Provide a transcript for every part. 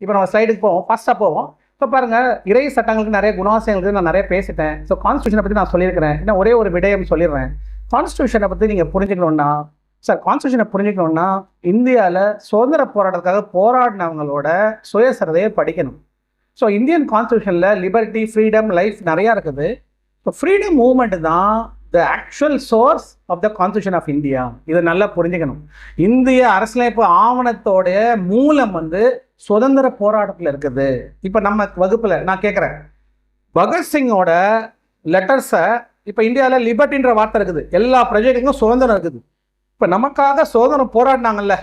இப்போ நம்ம ஸ்லைடுக்கு போவோம், ஃபர்ஸ்ட்டாக போவோம். இப்போ பாருங்கள், இறை சட்டங்களுக்கு நிறைய குணாசியங்களுக்கு நான் நிறைய பேசிட்டேன். ஸோ கான்ஸ்டியூஷனை பற்றி நான் சொல்லியிருக்கிறேன். இன்னும் ஒரே ஒரு விடயம் சொல்லிடுறேன். கான்ஸ்டியூஷனை பற்றி நீங்கள் புரிஞ்சுக்கணுன்னா, கான்ஸ்டியூஷனை புரிஞ்சுக்கணுன்னா இந்தியாவில் சுதந்திர போராட்டத்துக்காக போராடினவங்களோட சுயசரிதையை படிக்கணும். ஸோ இந்தியன் கான்ஸ்டியூஷனில் லிபர்ட்டி, ஃப்ரீடம், லைஃப் நிறையா இருக்குது. ஸோ ஃப்ரீடம் மூவ்மெண்ட் தான் the actual source of the constitution of India. இதை நல்லா புரிஞ்சுக்கணும். இந்திய அரசியலமைப்பு ஆவணத்தோடைய மூலம் சுதந்திர போராட்டத்தில் இருக்குது. இப்போ நம்ம வகுப்பில் நான் கேட்குறேன், பகத்சிங்கோட லெட்டர்ஸை இப்போ இந்தியாவில் லிபர்ட்டின்ற வார்த்தை இருக்குது, எல்லா பிரஜைகளுக்கும் சுதந்திரம் இருக்குது. இப்போ நமக்காக சுதந்திரம் போராடினாங்கல்ல,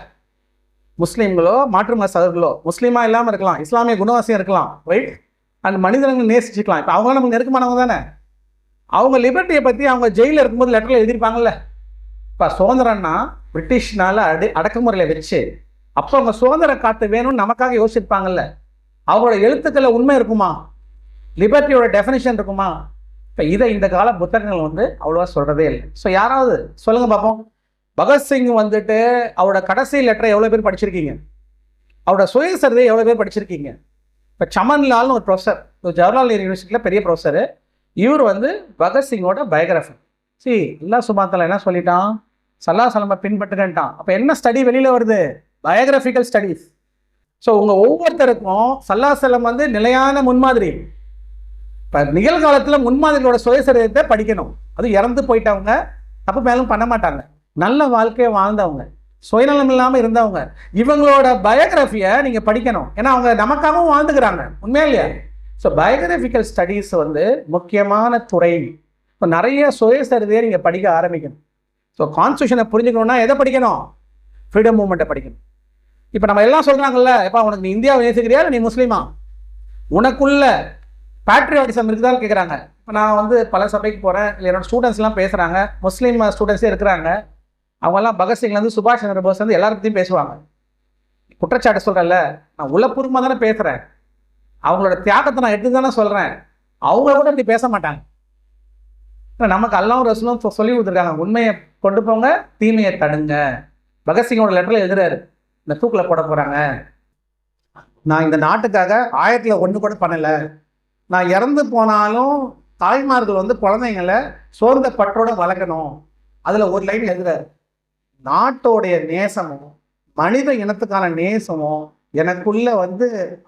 முஸ்லீம்களோ மாற்று மத சகோதரர்களோ, முஸ்லீமாக இல்லாமல் இருக்கலாம், இஸ்லாமிய குணவாசியம் இருக்கலாம், ரைட், அண்ட் மனிதர்கள் நேசிச்சுக்கலாம். இப்போ அவங்க நமக்கு நெருக்கமானவங்க தானே. அவங்க லிபர்ட்டியை பற்றி அவங்க ஜெயிலில் இருக்கும்போது லெட்டரில் எழுதியிருப்பாங்கல்ல. இப்போ சுதந்திரம்னா பிரிட்டிஷ்னால அடக்குமுறையில் வச்சு அப்போ அவங்க சுதந்திர காத்து வேணும்னு நமக்காக யோசிச்சிருப்பாங்கல்ல. அவங்களோட எழுத்துக்களில் உண்மை இருக்குமா? லிபர்ட்டியோட டெஃபினிஷன் இருக்குமா? இப்போ இதை இந்த கால புத்தகங்கள் அவ்வளோவா சொல்கிறதே இல்லை. ஸோ யாராவது சொல்லுங்கள் பார்ப்போம். பகத்சிங் அவரோட கடைசி லெட்டரை எவ்வளோ பேர் படிச்சிருக்கீங்க? அவரோட சுயசரிதையை எவ்வளோ பேர் படிச்சிருக்கீங்க? இப்போ சமன்லால்னு ஒரு ப்ரொஃபஸர், ஜவஹர்லால் நேரு யூனிவர்சிட்டியில் பெரிய ப்ரொஃபஸர், இவர் பகத்சிங்கோட பயோகிராஃபர். எல்லா சுபாத்தில் என்ன சொல்லிட்டான்? சல்லாஹ் பின்பற்றுகன்ட்டான். அப்போ என்ன ஸ்டடி வெளியில் வருது? Biographical studies. ஸோ உங்கள் ஒவ்வொருத்தருக்கும் சல்லாஹ் நிலையான முன்மாதிரி. இப்போ நிகழ்காலத்தில் முன்மாதிரியோட சுயசரிதத்தை படிக்கணும். அது இறந்து போயிட்டவங்க, தப்பு மேலும் பண்ண மாட்டாங்க, நல்ல வாழ்க்கையை வாழ்ந்தவங்க, சுயநலம் இல்லாமல் இருந்தவங்க, இவங்களோட பயோகிராஃபியை நீங்கள் படிக்கணும். ஏன்னா அவங்க நமக்காகவும் வாழ்ந்துக்கிறாங்க, உண்மையா இல்லையா? ஸோ பயோகிராஃபிக்கல் ஸ்டடீஸ் முக்கியமான துறை. இப்போ நிறைய சுயசரிதையை நீங்கள் படிக்க ஆரம்பிக்கணும். ஸோ கான்ஸ்டியூஷனை புரிஞ்சுக்கணுன்னா எதை படிக்கணும்? ஃப்ரீடம் மூவ்மெண்ட்டை படிக்கணும். இப்போ நம்ம எல்லாம் சொல்கிறாங்கல்ல, எப்போ உனக்கு நீ இந்தியாவை நேசிக்கிறியா இல்லை நீ முஸ்லீமா? உனக்குள்ள பேட்ரியாட்டிசம் இருக்குதான்னு கேட்குறாங்க. இப்போ நான் பல சபைக்கு போகிறேன், இல்லை என்னோட ஸ்டூடெண்ட்ஸ்லாம் பேசுகிறாங்க, முஸ்லீம் ஸ்டூடெண்ட்ஸே இருக்கிறாங்க. அவங்கெல்லாம் பகத்சிங்லேருந்து சுபாஷ் சந்திர போஸ் எல்லாரும் பற்றியும் பேசுவாங்க. குற்றச்சாட்டு சொல்கிறேன்ல, நான் உள்ளபூர்வமாக தானே பேசுகிறேன், அவங்களோட தியாகத்தை நான் எடுத்து தானே சொல்கிறேன். அவங்க கூட இப்படி பேச மாட்டாங்க. நமக்கு அல்லாஹ் ரசூலும் சொல்லி கொடுத்துருக்காங்க, உண்மையை கொண்டு போங்க, தீமையை தடுங்க. பகத்சிங்கோட லெட்டரில் எழுதுறாரு, இந்த தூக்கில் போட போகிறாங்க, நான் இந்த நாட்டுக்காக 1001 கூட பண்ணலை, நான் இறந்து போனாலும் தாய்மார்கள் குழந்தைங்களை சோர்ந்த பற்றோட வளர்க்கணும். அதில் ஒரு லைன் எழுதுறாரு, நாட்டோடைய நேசமும் மனித இனத்துக்கான நேசமும் எனக்குள்ள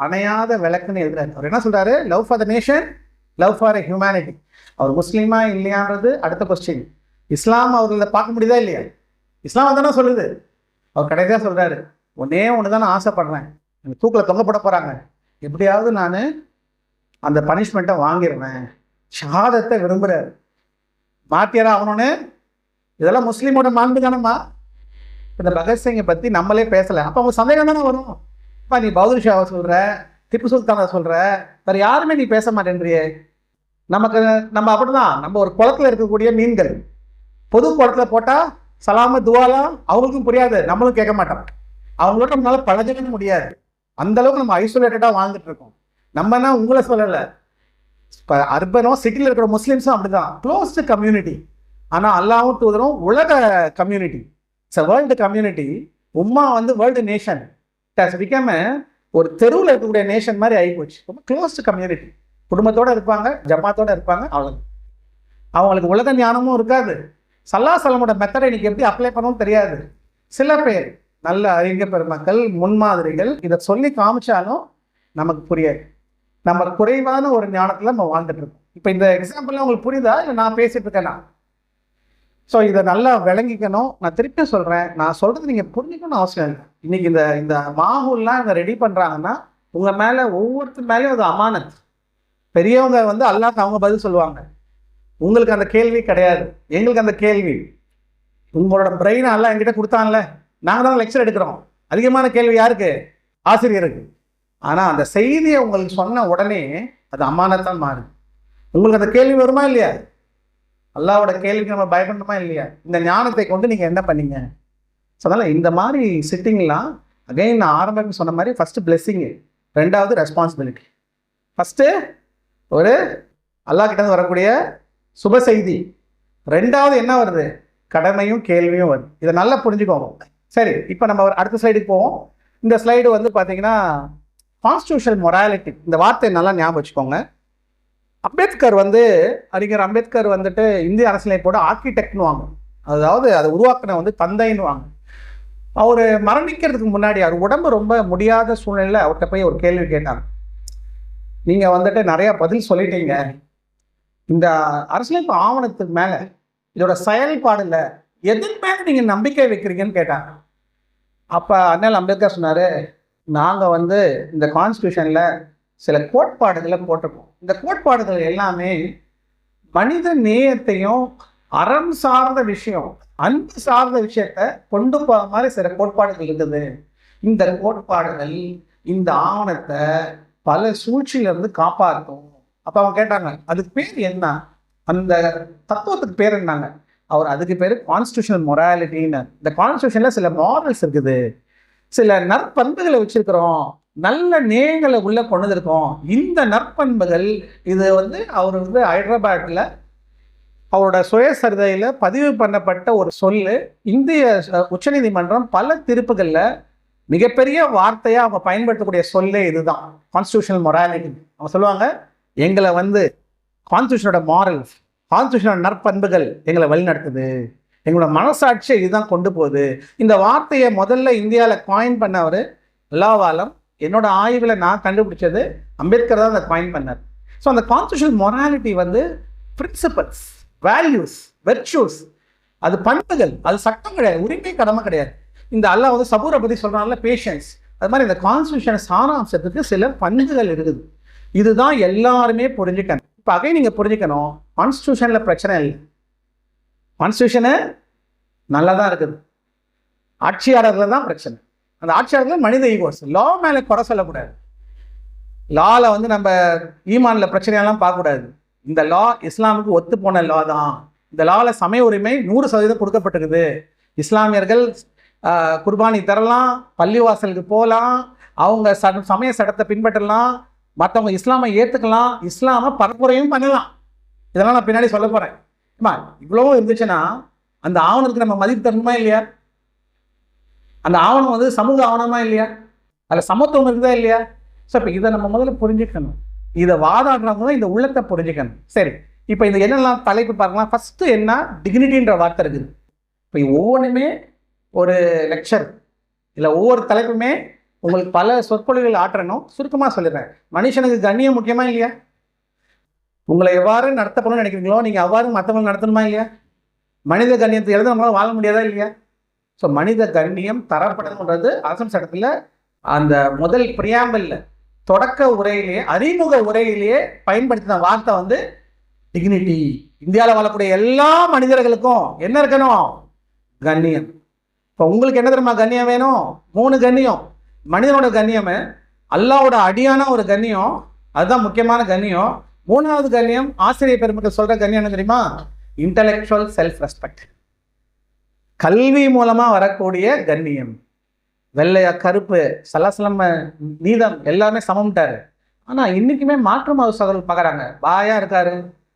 அணையாத விளக்குன்னு எழுதுறாரு. அவர் என்ன சொல்றாரு? Love for the nation, love for a humanity. அவர் முஸ்லீமா இல்லையான்றது அடுத்த கொஸ்டின். இஸ்லாம் அவர்களை பார்க்க முடியுதா இல்லையா? இஸ்லாம் தானே சொல்லுது. அவர் கடைசியாக சொல்றாரு, ஒன்னே ஒன்று தான் நான் ஆசைப்படுறேன், எனக்கு தூக்கில் தொங்கப்பட போகிறாங்க, எப்படியாவது நான் அந்த பனிஷ்மெண்ட்டை வாங்கிடுவேன், ஷஹாதத்தை விரும்புகிறார். மாத்தியாரா ஆகணும்னு. இதெல்லாம் முஸ்லீமோட மாண்பு தானம்மா. இந்த பகத்சிங்கை பற்றி நம்மளே பேசலை. அப்போ அவங்க சந்தேகம் தானே வரும். அப்பா நீ பகதூர் ஷாவை சொல்கிற, திப்பு சுல்தானை சொல்கிற, வேறு யாருமே நீ பேச மாட்டேன்றியே. நம்ம அப்படிதான், நம்ம ஒரு குளத்தில் இருக்கக்கூடிய மீன்கள் பொது குளத்தில் போட்டால் சலாம துவாலாம் அவங்களுக்கும் புரியாது, நம்மளும் கேட்க மாட்டோம், அவங்களோட நம்மளால பழகவே முடியாது. அந்த அளவுக்கு நம்ம ஐசோலேட்டடாக வாழ்ந்துட்டு இருக்கோம். நம்மனா உங்களை சொல்லலை, இப்போ அர்பனோ சிட்டியில் இருக்கிற முஸ்லீம்ஸும் அப்படிதான், க்ளோஸ்டு கம்யூனிட்டி. ஆனால் அல்லாஹ்வும் தூதரும் உலக community, it's a world community. உம்மா world nation, it has become ஒரு தெருவில் இருக்கக்கூடிய நேஷன் மாதிரி ஆகிப்போச்சு. ரொம்ப க்ளோஸ்டு கம்யூனிட்டி. குடும்பத்தோடு இருப்பாங்க, ஜமாத்தோடு இருப்பாங்க, அவ்வளோ. அவங்களுக்கு உலக ஞானமும் இருக்காது. சல்லாஹ் மெத்தடை இன்னைக்கு எப்படி அப்ளை பண்ணவும் தெரியாது. சில பேர் நல்ல அறிஞ பெருமக்கள், முன்மாதிரிகள் இதை சொல்லி காமிச்சாலும் நமக்கு புரியாது. நம்ம குறைவான ஒரு ஞானத்தில் நம்ம வாழ்ந்துட்டு இருக்கோம். இப்போ இந்த எக்ஸாம்பிள்லாம் உங்களுக்கு புரியுதா இல்லை நான் பேசிட்டு இருக்கேன்னா? ஸோ இதை நல்லா விளங்கிக்கணும். நான் திருப்பி சொல்கிறேன், நான் சொல்கிறது நீங்கள் புரிஞ்சுக்கணும்னு அவசியம் இல்லை. இன்றைக்கி இந்த மாஹூல்லாம் இதை ரெடி பண்ணுறாங்கன்னா உங்கள் மேலே ஒவ்வொருத்தர் மேலேயும் அது அமானத். பெரியவங்க அல்லாஹ்க்கு அவங்க பதில் சொல்லுவாங்க. உங்களுக்கு அந்த கேள்வி கிடையாது, எங்களுக்கு அந்த கேள்வி. உங்களோட பிரெயினை எல்லாம் என்கிட்ட கொடுத்தான்ல, நாங்கள் தான் லெக்சர் எடுக்கிறோம். அதிகமான கேள்வி யாருக்கு? ஆசிரியருக்கு. ஆனால் அந்த செய்தியை உங்களுக்கு சொன்ன உடனே அது அமானத்தான் மாறுது. உங்களுக்கு அந்த கேள்வி வருமா இல்லையா? அல்லாவோட கேள்விக்கு நம்ம பயப்படணுமா இல்லையா? இந்த ஞானத்தை கொண்டு நீங்கள் என்ன பண்ணீங்க? ஸோ அதனால் இந்த மாதிரி சிட்டிங்லாம் அகைன் நான் ஆரம்பம் சொன்ன மாதிரி ஃபஸ்ட்டு பிளெஸ்ஸிங்கு, ரெண்டாவது ரெஸ்பான்சிபிலிட்டி. ஃபஸ்ட்டு ஒரு அல்லாஹ்கிட்ட வரக்கூடிய சுப செய்தி, ரெண்டாவது என்ன வருது? கடமையும் கேள்வியும் வருது. இதை நல்லா புரிஞ்சுக்கோங்க. சரி, இப்போ நம்ம அடுத்த ஸ்லைடுக்கு போவோம். இந்த ஸ்லைடு பார்த்தீங்கன்னா கான்ஸ்டியூஷனல் மொராலிட்டி இந்த வார்த்தையை நல்லா ஞாபகம் வச்சுக்கோங்க. அம்பேத்கர் அறிஞர் அம்பேத்கர் வந்துட்டு இந்திய அரசியலமைப்போட ஆர்கிடெக்ட்னு வாங்க, அதாவது அதை உருவாக்கின தந்தைன்னு வாங்க. அவர் மரணிக்கிறதுக்கு முன்னாடி அவர் உடம்பு ரொம்ப முடியாத சூழ்நிலையில் அவர்கிட்ட போய் ஒரு கேள்வி கேட்டாங்க. நீங்கள் நிறையா பதில் சொல்லிட்டீங்க, இந்த அரசியலமைப்பு ஆவணத்துக்கு மேலே இதோட செயல்பாடுல எதன் மேலே நீங்கள் நம்பிக்கை வைக்கிறீங்கன்னு கேட்டாங்க. அப்போ அண்ணல் அம்பேத்கர் சொன்னார், நாங்கள் இந்த கான்ஸ்டியூஷனில் சில கோட்பாடுகளை போட்டிருக்கோம். இந்த கோட்பாடுகள் எல்லாமே மனித நேயத்தையும் அறம் சார்ந்த விஷயம், அன்பு சார்ந்த விஷயத்த கொண்டு போகிற மாதிரி சில கோட்பாடுகள் இருக்குது. இந்த கோட்பாடுகள் இந்த ஆவணத்தை பல சூழ்ச்சியிலிருந்து காப்பாற்றும். அப்போ அவங்க கேட்டாங்க, அதுக்கு பேர் என்ன, அந்த தத்துவத்துக்கு பேர் என்னங்க? அதுக்கு பேர் கான்ஸ்டியூஷனல் மொராலிட்டின்னு. இந்த கான்ஸ்டியூஷனில் சில மாரல்ஸ் இருக்குது, சில நற்பண்புகளை வச்சிருக்கிறோம், நல்ல நேயங்களை உள்ள கொண்டு வந்திருக்கோம். இந்த நற்பண்புகள் இது அவர் ஹைதராபாத்தில் அவரோட சுயசரிதையில் பதிவு பண்ணப்பட்ட ஒரு சொல்லு. இந்திய உச்சநீதிமன்றம் பல தீர்ப்புகளில் மிகப்பெரிய வார்த்தையாக அவங்க பயன்படுத்தக்கூடிய சொல்லே இதுதான், கான்ஸ்டியூஷனல் மொராலிட்டி. அவங்க சொல்லுவாங்க, எங்களை கான்ஸ்டியூஷனோட மாரல்ஸ், கான்ஸ்டியூஷனோட நற்பண்புகள் எங்களை வழிநடத்துது, எங்களோட மனசாட்சியை இதுதான் கொண்டு போகுது. இந்த வார்த்தையை முதல்ல இந்தியாவில் காயின் பண்ணவர் லவாலம். என்னோட ஆய்வில் நான் கண்டுபிடிச்சது அம்பேத்கர் தான் அதை காயின் பண்ணார். ஸோ அந்த constitutional morality principles, values, virtues, அது பண்புகள், அது சட்டம் கிடையாது, உரிமை கடமை கிடையாது. இந்த அல்லாஹ் சபூரை பற்றி சொல்கிறாங்கல்ல, பேஷன்ஸ், அது மாதிரி இந்த கான்ஸ்டியூஷன் சாராம்சத்துக்கு சில பண்புகள் இருக்குது. இதுதான் எல்லாருமே புரிஞ்சுக்கணும். இப்போ நீங்கள் புரிஞ்சுக்கணும், கான்ஸ்டியூஷனில் பிரச்சனை இல்லை, கான்ஸ்டியூஷனு நல்லா தான் இருக்குது, ஆட்சியாளர்கள் தான் பிரச்சனை. அந்த ஆட்சியாளர்கள் மனித ஈகோஸ், லா மேலே குறை சொல்லக்கூடாது. லாவில் நம்ம ஈமானில் பிரச்சனையெல்லாம் பார்க்கக்கூடாது. இந்த லா இஸ்லாமுக்கு ஒத்து போன லா தான். இந்த லாவில் சமய உரிமை 100% கொடுக்கப்பட்டிருக்குது. இஸ்லாமியர்கள் குர்பானி தரலாம், பள்ளிவாசலுக்கு போகலாம், அவங்க சமய சட்டத்தை பின்பற்றலாம், மற்றவங்க இஸ்லாமை ஏற்றுக்கலாம், இஸ்லாமை பரப்புரையும் பண்ணலாம். இதெல்லாம் நான் பின்னாடி சொல்ல போகிறேன். இவ்வளோ இருந்துச்சுன்னா அந்த ஆவணத்துக்கு நம்ம மதிப்பு தரணுமா இல்லையா? அந்த ஆவணம் சமூக ஆவணமா இல்லையா? அதில் சமத்துவம் இருக்குதா இல்லையா? ஸோ இப்போ இதை நம்ம முதல்ல புரிஞ்சுக்கணும். இதை வாதாடுறவங்க தான் இந்த உள்ளத்தை புரிஞ்சுக்கணும். சரி, இப்போ இந்த என்னெல்லாம் தலைப்பு பார்க்கலாம். ஃபஸ்ட்டு என்ன, டிக்னிட்டின்ற வார்த்தை இருக்குது. இப்போ ஒவ்வொன்றுமே ஒரு லெக்சர் இல்லை, ஒவ்வொரு தலைப்புமே உங்களுக்கு பல சொற்பொழிவுகள் ஆற்றணும். சுருக்கமாக சொல்லிடுறேன். மனுஷனுக்கு கண்ணியம் முக்கியமா இல்லையா? உங்களை எவ்வாறு நடத்தப்படணும்னு நினைக்கிறீங்களோ நீங்கள் அவ்வாறு மற்றவங்க நடத்தணுமா இல்லையா? மனித கண்ணியத்தை எழுத நம்மளால் வாழ முடியாதா இல்லையா? ஸோ மனித கண்ணியம் தரப்படணுன்றது அரசு சட்டத்தில் அந்த முதல் பிரியாம்பல்ல தொடக்க உரையிலேயே, அறிமுக உரையிலேயே பயன்படுத்தின வார்த்தை டிக்னிட்டி. இந்தியாவில் வாழக்கூடிய எல்லா மனிதர்களுக்கும் என்ன இருக்கணும்? கண்ணியம். இப்போ உங்களுக்கு என்ன தெரியுமா கண்ணியம் வேணும்? 3 கண்ணியம். மனிதனோட கண்ணியம், அல்லாவோட அடியான ஒரு கண்ணியம், அதுதான் முக்கியமான கண்ணியம். 3வது கண்ணியம், ஆசிரியர் பெருமக்கள் சொல்ற கண்ணியம் என்ன தெரியுமா? Intellectual self respect. கல்வி மூலமா வரக்கூடிய கண்ணியம். வெள்ளையா கருப்பு சலசலம் நீதம் எல்லாமே சமம்ட்டாரு. ஆனா இன்னைக்குமே மாற்று மத சகோதரர்கள் பார்க்குறாங்க, வாயா இருக்காரு,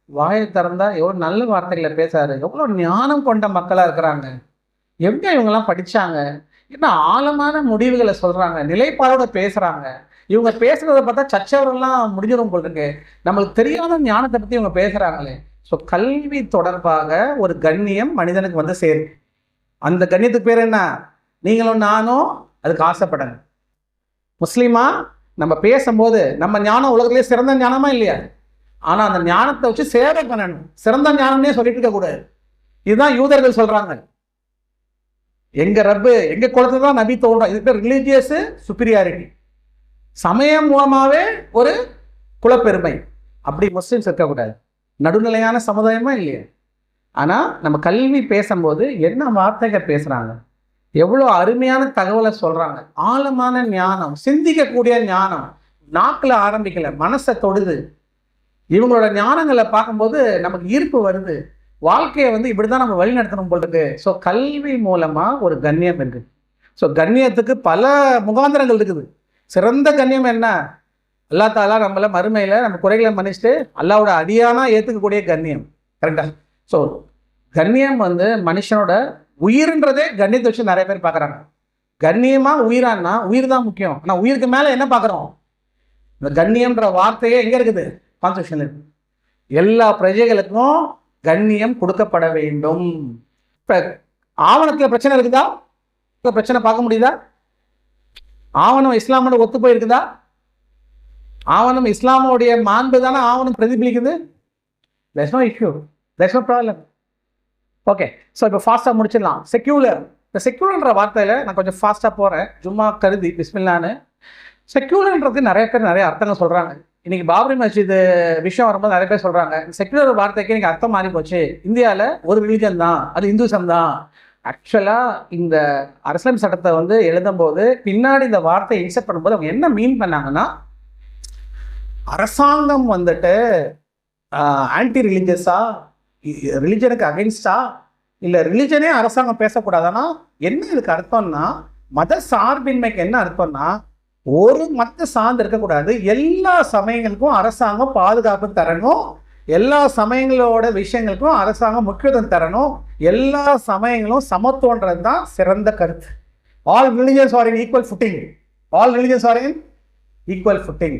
வாயை திறந்தா எவ்வளோ நல்ல வார்த்தைகளை பேசாரு, எவ்வளோ ஞானம் கொண்ட மக்களாக இருக்கிறாங்க, எப்படி இவங்கெல்லாம் படித்தாங்க, என்ன ஆழமான முடிவுகளை சொல்கிறாங்க, நிலைப்பாடோட பேசுகிறாங்க. இவங்க பேசுகிறத பார்த்தா சச்சவரெல்லாம் முடிஞ்சிடும் போல் இருக்கு. நம்மளுக்கு தெரியாத ஞானத்தை பற்றி இவங்க பேசுகிறாங்களே. ஸோ கல்வி தொடர்பாக ஒரு கண்ணியம் மனிதனுக்கு சேரும். அந்த கண்ணியத்துக்கு பேர் என்ன? நீங்களும் நானும் அதுக்கு ஆசைப்படங்க. முஸ்லீமா நம்ம பேசும்போது நம்ம ஞானம் உலகத்திலே சிறந்த ஞானமா இல்லையா? ஆனால் அந்த ஞானத்தை வச்சு சேவை பண்ணணும். சிறந்த ஞானம்னே சொல்லிட்டு இருக்கக்கூடாது. இதுதான் யூதர்கள் சொல்றாங்க, எங்க ரப்பு எங்க குலத்துல தான் நபி தோன்றும். இதுக்கு ரிலீஜியஸ் சுப்பீரியாரிட்டி, சமயம் மூலமாவே ஒரு குலப்பெருமை. அப்படி முஸ்லிம்ஸ் இருக்கக்கூடாது. நடுநிலையான சமுதாயமா இல்லையா? ஆனால் நம்ம கல்வி பேசும்போது என்ன வார்த்தைகள் பேசுகிறாங்க, எவ்வளோ அருமையான தகவலை சொல்கிறாங்க, ஆழமான ஞானம், சிந்திக்கக்கூடிய ஞானம், நாக்கில் ஆரம்பிக்கல, மனசை தொடுது. இவங்களோட ஞானங்களை பார்க்கும்போது நமக்கு ஈர்ப்பு வருது. வாழ்க்கையை இப்படி தான் நம்ம வழி நடத்தணும் போல் இருக்கு. ஸோ கல்வி மூலமாக ஒரு கண்ணியம் இருக்குது. ஸோ கண்ணியத்துக்கு பல முகாந்திரங்கள் இருக்குது. சிறந்த கண்ணியம் என்ன? அல்லா தாலா நம்மள மறுமையில் நம்ம குறைகளை மன்னிச்சுட்டு அல்லாவோட அடியானா ஏற்றுக்கக்கூடிய கண்ணியம். கரெக்டாக? ஸோ கண்ணியம் மனுஷனோட உயிர்ன்றதே கண்ணியத்தை வச்சு நிறைய பேர் பார்க்குறாங்க. கண்ணியமாக உயிரானா உயிர் தான் முக்கியம். ஆனால் உயிருக்கு மேலே என்ன பார்க்குறோம்? இந்த கண்ணியம்ன்ற வார்த்தையே எங்கே இருக்குது? கான்ஸ்டியூஷன் இருக்கு. எல்லா பிரஜைகளுக்கும் கண்ணியம் கொடுக்கப்பட வேண்டும். இப்போ ஆவணத்தில் பிரச்சனை இருக்குதா? பிரச்சனை பார்க்க முடியுதா? ஆவணம் இஸ்லாமோட ஒத்து போயிருக்குதா? ஆவணம் இஸ்லாமோடைய மாண்பு தானே ஆவணம் பிரதிபலிக்குது. there's no issue, there's no problem. Okay, so இப்போ ஃபாஸ்ட்டாக முடிச்சிடலாம். செக்யூலர். இந்த செக்யூலர்ன்ற வார்த்தையில் நான் கொஞ்சம் ஃபாஸ்ட்டாக போகிறேன், சும்மா கருதி பிஸ்மில்லான்னு. செக்யூலர்ன்றது நிறைய பேர் நிறைய அர்த்தங்கள் சொல்கிறாங்க. இன்றைக்கி பாபரி மஸ்ஜித் விஷயம் வரும்போது நிறைய பேர் சொல்கிறாங்க செக்யூலர் வார்த்தைக்கு இன்றைக்கி அர்த்தம் மாறி போச்சு, இந்தியாவில் ஒரு ரிலீஜன் தான், அது இந்துசம் தான். ஆக்சுவலாக இந்த அரசியல் சட்டத்தை வந்து எழுதும்போது பின்னாடி இந்த வார்த்தையை இன்செர்ட் பண்ணும்போது அவங்க என்ன மீன் பண்ணாங்கன்னா, அரசாங்கம் வந்துட்டு ஆன்டி ரிலீஜியஸா, ரிலிஜனுக்கு அகென்ஸ்டா, இல்லை ரிலிஜனே அரசாங்கம் பேசக்கூடாதுன்னா என்ன இதுக்கு அர்த்தம்னா, மத சார்பின்மைக்கு என்ன அர்த்தம்னா, ஒரு மதத்தை சார்ந்து இருக்கக்கூடாது, எல்லா சமயங்களுக்கும் அரசாங்கம் பாதுகாப்பு தரணும், எல்லா சமயங்களோட விஷயங்களுக்கும் அரசாங்கம் முக்கியத்துவம் தரணும், எல்லா சமயங்களும் சமத்துவன்றது தான் சிறந்த கருத்து. All religions are in equal footing. All religions are in equal footing.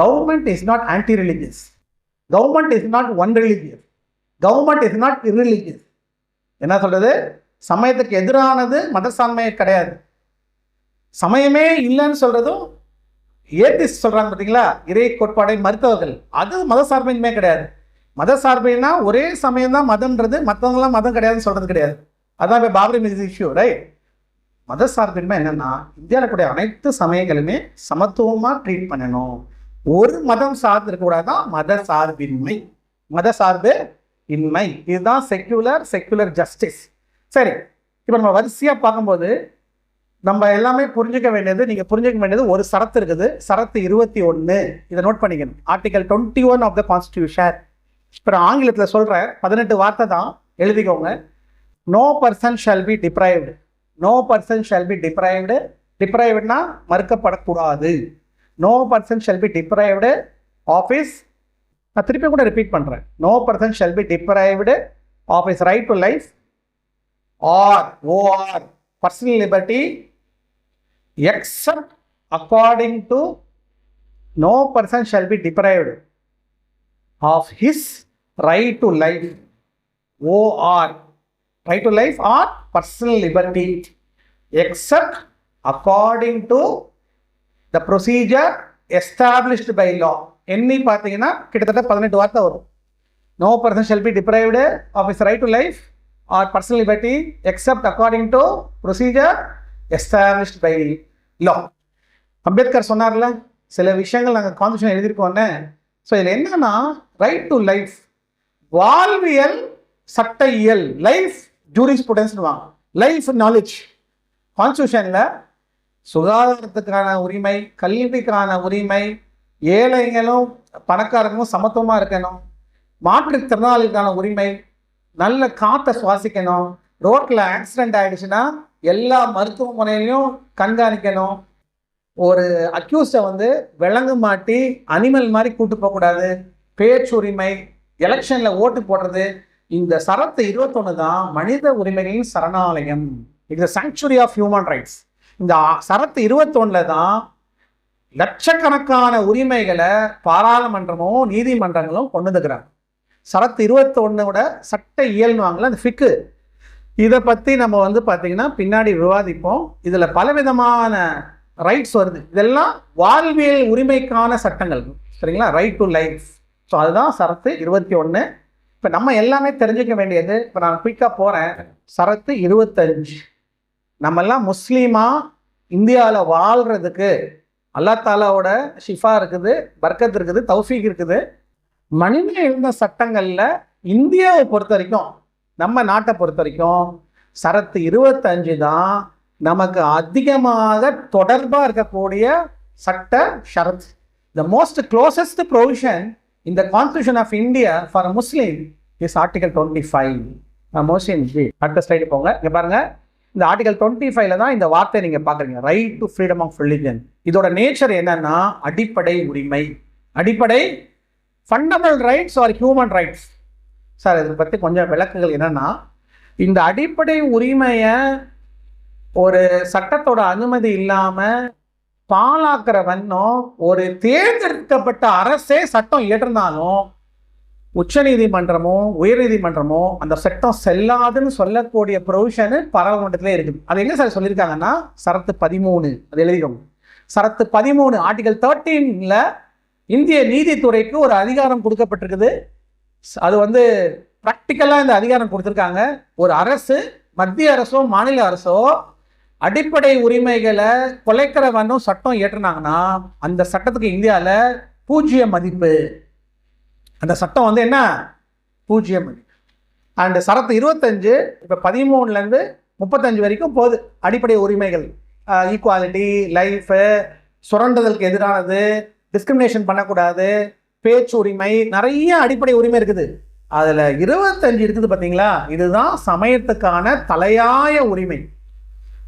Government is not anti religious. Government is not one religious. Government is not irreligious. என்ன சொல்றது? சமயத்துக்கு எதிரானது மதசார்மை கிடையாது. சமயமே இல்லைன்னு சொல்றதும் ஏத்திஸ்ட் சொல்றாங்க பார்த்தீங்களா, இறை கோட்பாடை மறுத்தவர்கள், அது மதசார்பின்மை கிடையாது. மதசார்பின்னா ஒரே சமயம் தான் மதம்ன்றது, மற்றவங்களாம் மதம் கிடையாதுன்னு சொல்றது கிடையாது. அதான் இப்போ பாபரி மஸ்ஜித் இஷ்யூ, ரைட்? மதசார்பின்மை என்னன்னா, இந்தியாவில் கூடிய அனைத்து சமயங்களுமே சமத்துவமாக ட்ரீட் பண்ணணும், ஒரு மதம் சார்ந்து இருக்கக்கூடாதான் மத சார்பின்மை, மத சார்பு இன்மை. இதுதான் செக்யூலர் ஜஸ்டிஸ். சரி, இப்போ நம்ம வரிசையாக பார்க்கும்போது நம்ம எல்லாமே புரிஞ்சுக்க வேண்டியது, நீங்கள் புரிஞ்சுக்க வேண்டியது ஒரு சரத்து இருக்குது, சரத்து 21. இதை நோட் பண்ணிக்கணும். Article 21 of the constitution. இப்போ ஆங்கிலத்தில் சொல்கிறேன், 18 வார்த்தை தான், எழுதிக்கோங்க. No person shall be deprived. No person shall be deprived. டிப்ரைவ்டுனா மறுக்கப்படக்கூடாது. No person shall be deprived of his, நான் திருப்பி கூட ரிப்பீட் பண்ணுறேன், no person shall be deprived of his right to life or or personal liberty except according to, no person shall be deprived of his right to life or right to life or personal liberty except according to the procedure established by law. எண்ணி பார்த்தீங்கன்னா கிட்டத்தட்ட 18 வார்த்தை வரும். No person shall be deprived of his right to life or personal liberty except according to procedure established by law. Ambedkar சொன்னார்ல, சில விஷயங்கள் நாங்கள் constitution எழுதியிருக்கோன்னு. So இதில் என்னன்னா, ரைட் டு லைஃப், வாழ்வியல் சட்ட இயல், லைஃப் ஜூரிஸ்ப்ருடன்ஸ்னு வாங்க, லைஃப் நாலேஜ். கான்ஸ்டியூஷனில் சுகாதாரத்துக்கான உரிமை, கல்விக்கான உரிமை, ஏழைகளும் பணக்காரங்களும் சமத்துவமாக இருக்கணும், மாற்றுத்திறனாளிகளுக்கான உரிமை, நல்ல காற்றை சுவாசிக்கணும், ரோட்டில் ஆக்சிடென்ட் ஆகிடுச்சுன்னா எல்லா மருத்துவமனையிலையும் கண்காணிக்கணும், ஒரு அக்யூஸ்டை வந்து விலங்கு மாட்டி அனிமல் மாதிரி கூட்டு போகக்கூடாது, பேச்சுரிமை, எலெக்ஷனில் ஓட்டு போடுறது. இந்த சரத்து 21 தான் மனித உரிமைகளின் சரணாலயம். It's sanctuary of human rights. இந்த சரத்து 21 தான் லட்சக்கணக்கான உரிமைகளை பாராளுமன்றமும் நீதிமன்றங்களும் கொண்டு வந்துக்கிறாங்க. சரத்து 21ஓட சட்ட இயல்னுவாங்களா, அந்த ஃபிக்கு, இதை பற்றி நம்ம வந்து பார்த்திங்கன்னா பின்னாடி விவாதிப்போம். இதில் பலவிதமான ரைட்ஸ் வருது. இதெல்லாம் வாழ்வியல் உரிமைக்கான சட்டங்கள், சரிங்களா? Right to life. ஸோ அதுதான் சரத்து 21. இப்போ நம்ம எல்லாமே தெரிஞ்சுக்க வேண்டியது, இப்போ நான் குயிக்காக போகிறேன். சரத்து 25. நம்மெல்லாம் முஸ்லீமாக இந்தியாவில் வாழ்கிறதுக்கு அல்லா தாலாவோட ஷிஃபா இருக்குது, பர்க்கத் இருக்குது, தௌஃபீக் இருக்குது. மனித எழுந்த சட்டங்களில் இந்தியாவை பொறுத்த வரைக்கும், நம்ம நாட்டை பொறுத்த வரைக்கும் சரத்து 25 தான் நமக்கு அதிகமாக தொடர்பாக இருக்கக்கூடிய சட்ட ஷரத். The most closest provision in the constitution of India for Muslim is article 25. Mostly அடுத்த ஸ்லைடு போங்க. இங்கே பாருங்கள், இந்த ஆர்டிகல் 25ல தான் இந்த வார்த்தை நீங்கள் பார்க்குறீங்க, right to freedom of religion. இதோட நேச்சர் என்னன்னா, அடிப்படை உரிமை, அடிப்படை fundamental rights are human rights. Sir இதை பற்றி கொஞ்சம் விளக்குகள் என்னென்னா, இந்த அடிப்படை உரிமையை ஒரு சட்டத்தோட அனுமதி இல்லாமல் பாலாக்கிறவன்னும் ஒரு தேர்ந்தெடுக்கப்பட்ட அரசே சட்டம் இயற்றினாலும் உச்ச நீதிமன்றமோ உயர்நீதிமன்றமோ அந்த சட்டம் செல்லாதுன்னு சொல்லக்கூடிய ப்ரொவிஷனு பாராளுமன்றத்திலே இருக்குது. அது எங்க சார் சொல்லியிருக்காங்கன்னா சரத்து 13, அது எழுதிக்கோங்க. சரத்து 13 ஆர்டிகல் 13ல இந்திய நீதித்துறைக்கு ஒரு அதிகாரம் கொடுக்கப்பட்டிருக்குது. அது ப்ராக்டிக்கலாக இந்த அதிகாரம் கொடுத்துருக்காங்க. ஒரு அரசு, மத்திய அரசோ மாநில அரசோ அடிப்படை உரிமைகளை குலைக்கிறவனும் சட்டம் ஏற்றுனாங்கன்னா அந்த சட்டத்துக்கு இந்தியாவில் 0 மதிப்பு. அந்த சட்டம் என்ன 0 மதிப்பு. அண்ட் சரத்து 25 இப்போ 13லேருந்து 35 வரைக்கும் போகுது. அடிப்படை உரிமைகள், ஈக்குவாலிட்டி, லைஃபு, சுரண்டுதலுக்கு எதிரானது, டிஸ்கிரிமினேஷன் பண்ணக்கூடாது, பேச்சு உரிமை, நிறைய அடிப்படை உரிமை இருக்குது. அதில் 25 இருக்குது பார்த்தீங்களா, இதுதான் சமயத்துக்கான தலையாய உரிமை.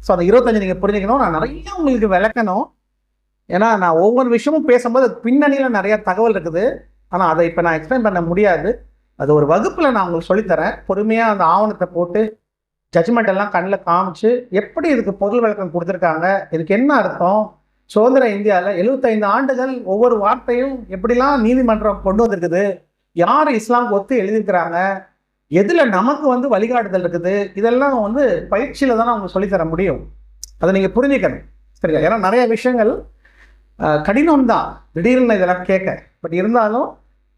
ஸோ அந்த 25 நீங்கள் புரிஞ்சுக்கணும். நான் நிறைய உங்களுக்கு விளக்கணும். ஏன்னா நான் ஒவ்வொரு விஷயமும் பேசும்போது பின்னணியில் நிறைய தகவல் இருக்குது. ஆனால் அதை இப்போ நான் எக்ஸ்பிளைன் பண்ண முடியாது. அது ஒரு வகுப்பில் நான் உங்களுக்கு சொல்லித்தரேன். பொறுமையாக அந்த ஆவணத்தை போட்டு ஜட்ஜ்மெண்ட் எல்லாம் கண்ணில் காமிச்சு எப்படி இதுக்கு பொருள் விளக்கம் கொடுத்துருக்காங்க, இதுக்கு என்ன அர்த்தம், சுதந்திர இந்தியாவில் 75 ஆண்டுகள் ஒவ்வொரு வார்த்தையும் எப்படிலாம் நீதிமன்றம் கொண்டு வந்திருக்குது, யார் இஸ்லாமுக்கு ஒத்து எழுதியிருக்கிறாங்க, எதில் நமக்கு வழிகாட்டுதல் இருக்குது, இதெல்லாம் பயிற்சியில் தானே அவங்க சொல்லித்தர முடியும். அதை நீங்கள் புரிஞ்சுக்கணும். சரியா? ஏன்னா நிறைய விஷயங்கள் கடினம்தான் திடீர்னு இதெல்லாம் கேட்க. பட் இருந்தாலும்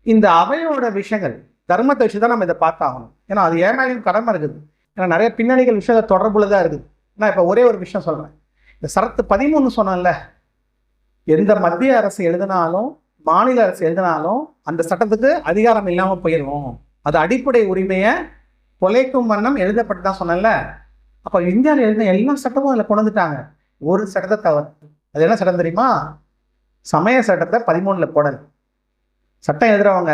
இந்த அவையோட விஷயங்கள் தர்மத்தை வச்சு தான் நம்ம இதை பார்த்தாகணும். ஏன்னா அது ஏமாயும் கடமை இருக்குது. ஏன்னா நிறைய பின்னணிகள் விஷயத்தை தொடர்புல தான் இருக்குது. நான் இப்போ ஒரே ஒரு விஷயம் சொல்கிறேன். இந்த சரத்து 13 சொன்னேன்ல, எந்த மத்திய அரசு எழுதினாலும் மாநில அரசு எழுதினாலும் அந்த சட்டத்துக்கு அதிகாரம் இல்லாமல் போயிடும். அது அடிப்படை உரிமையை கொலைக்கும் வண்ணம் எழுதப்பட்டு தான் சொன்னேன்ல. அப்போ இந்தியாவில் எழுதின எல்லா சட்டமும் அதில் கொண்டு வந்துட்டாங்க. ஒரு சட்டத்தை தவிர. அது என்ன சட்டம் தெரியுமா? சமய சட்டத்தை 13ல் போடல. சட்டம் எழுதுறவங்க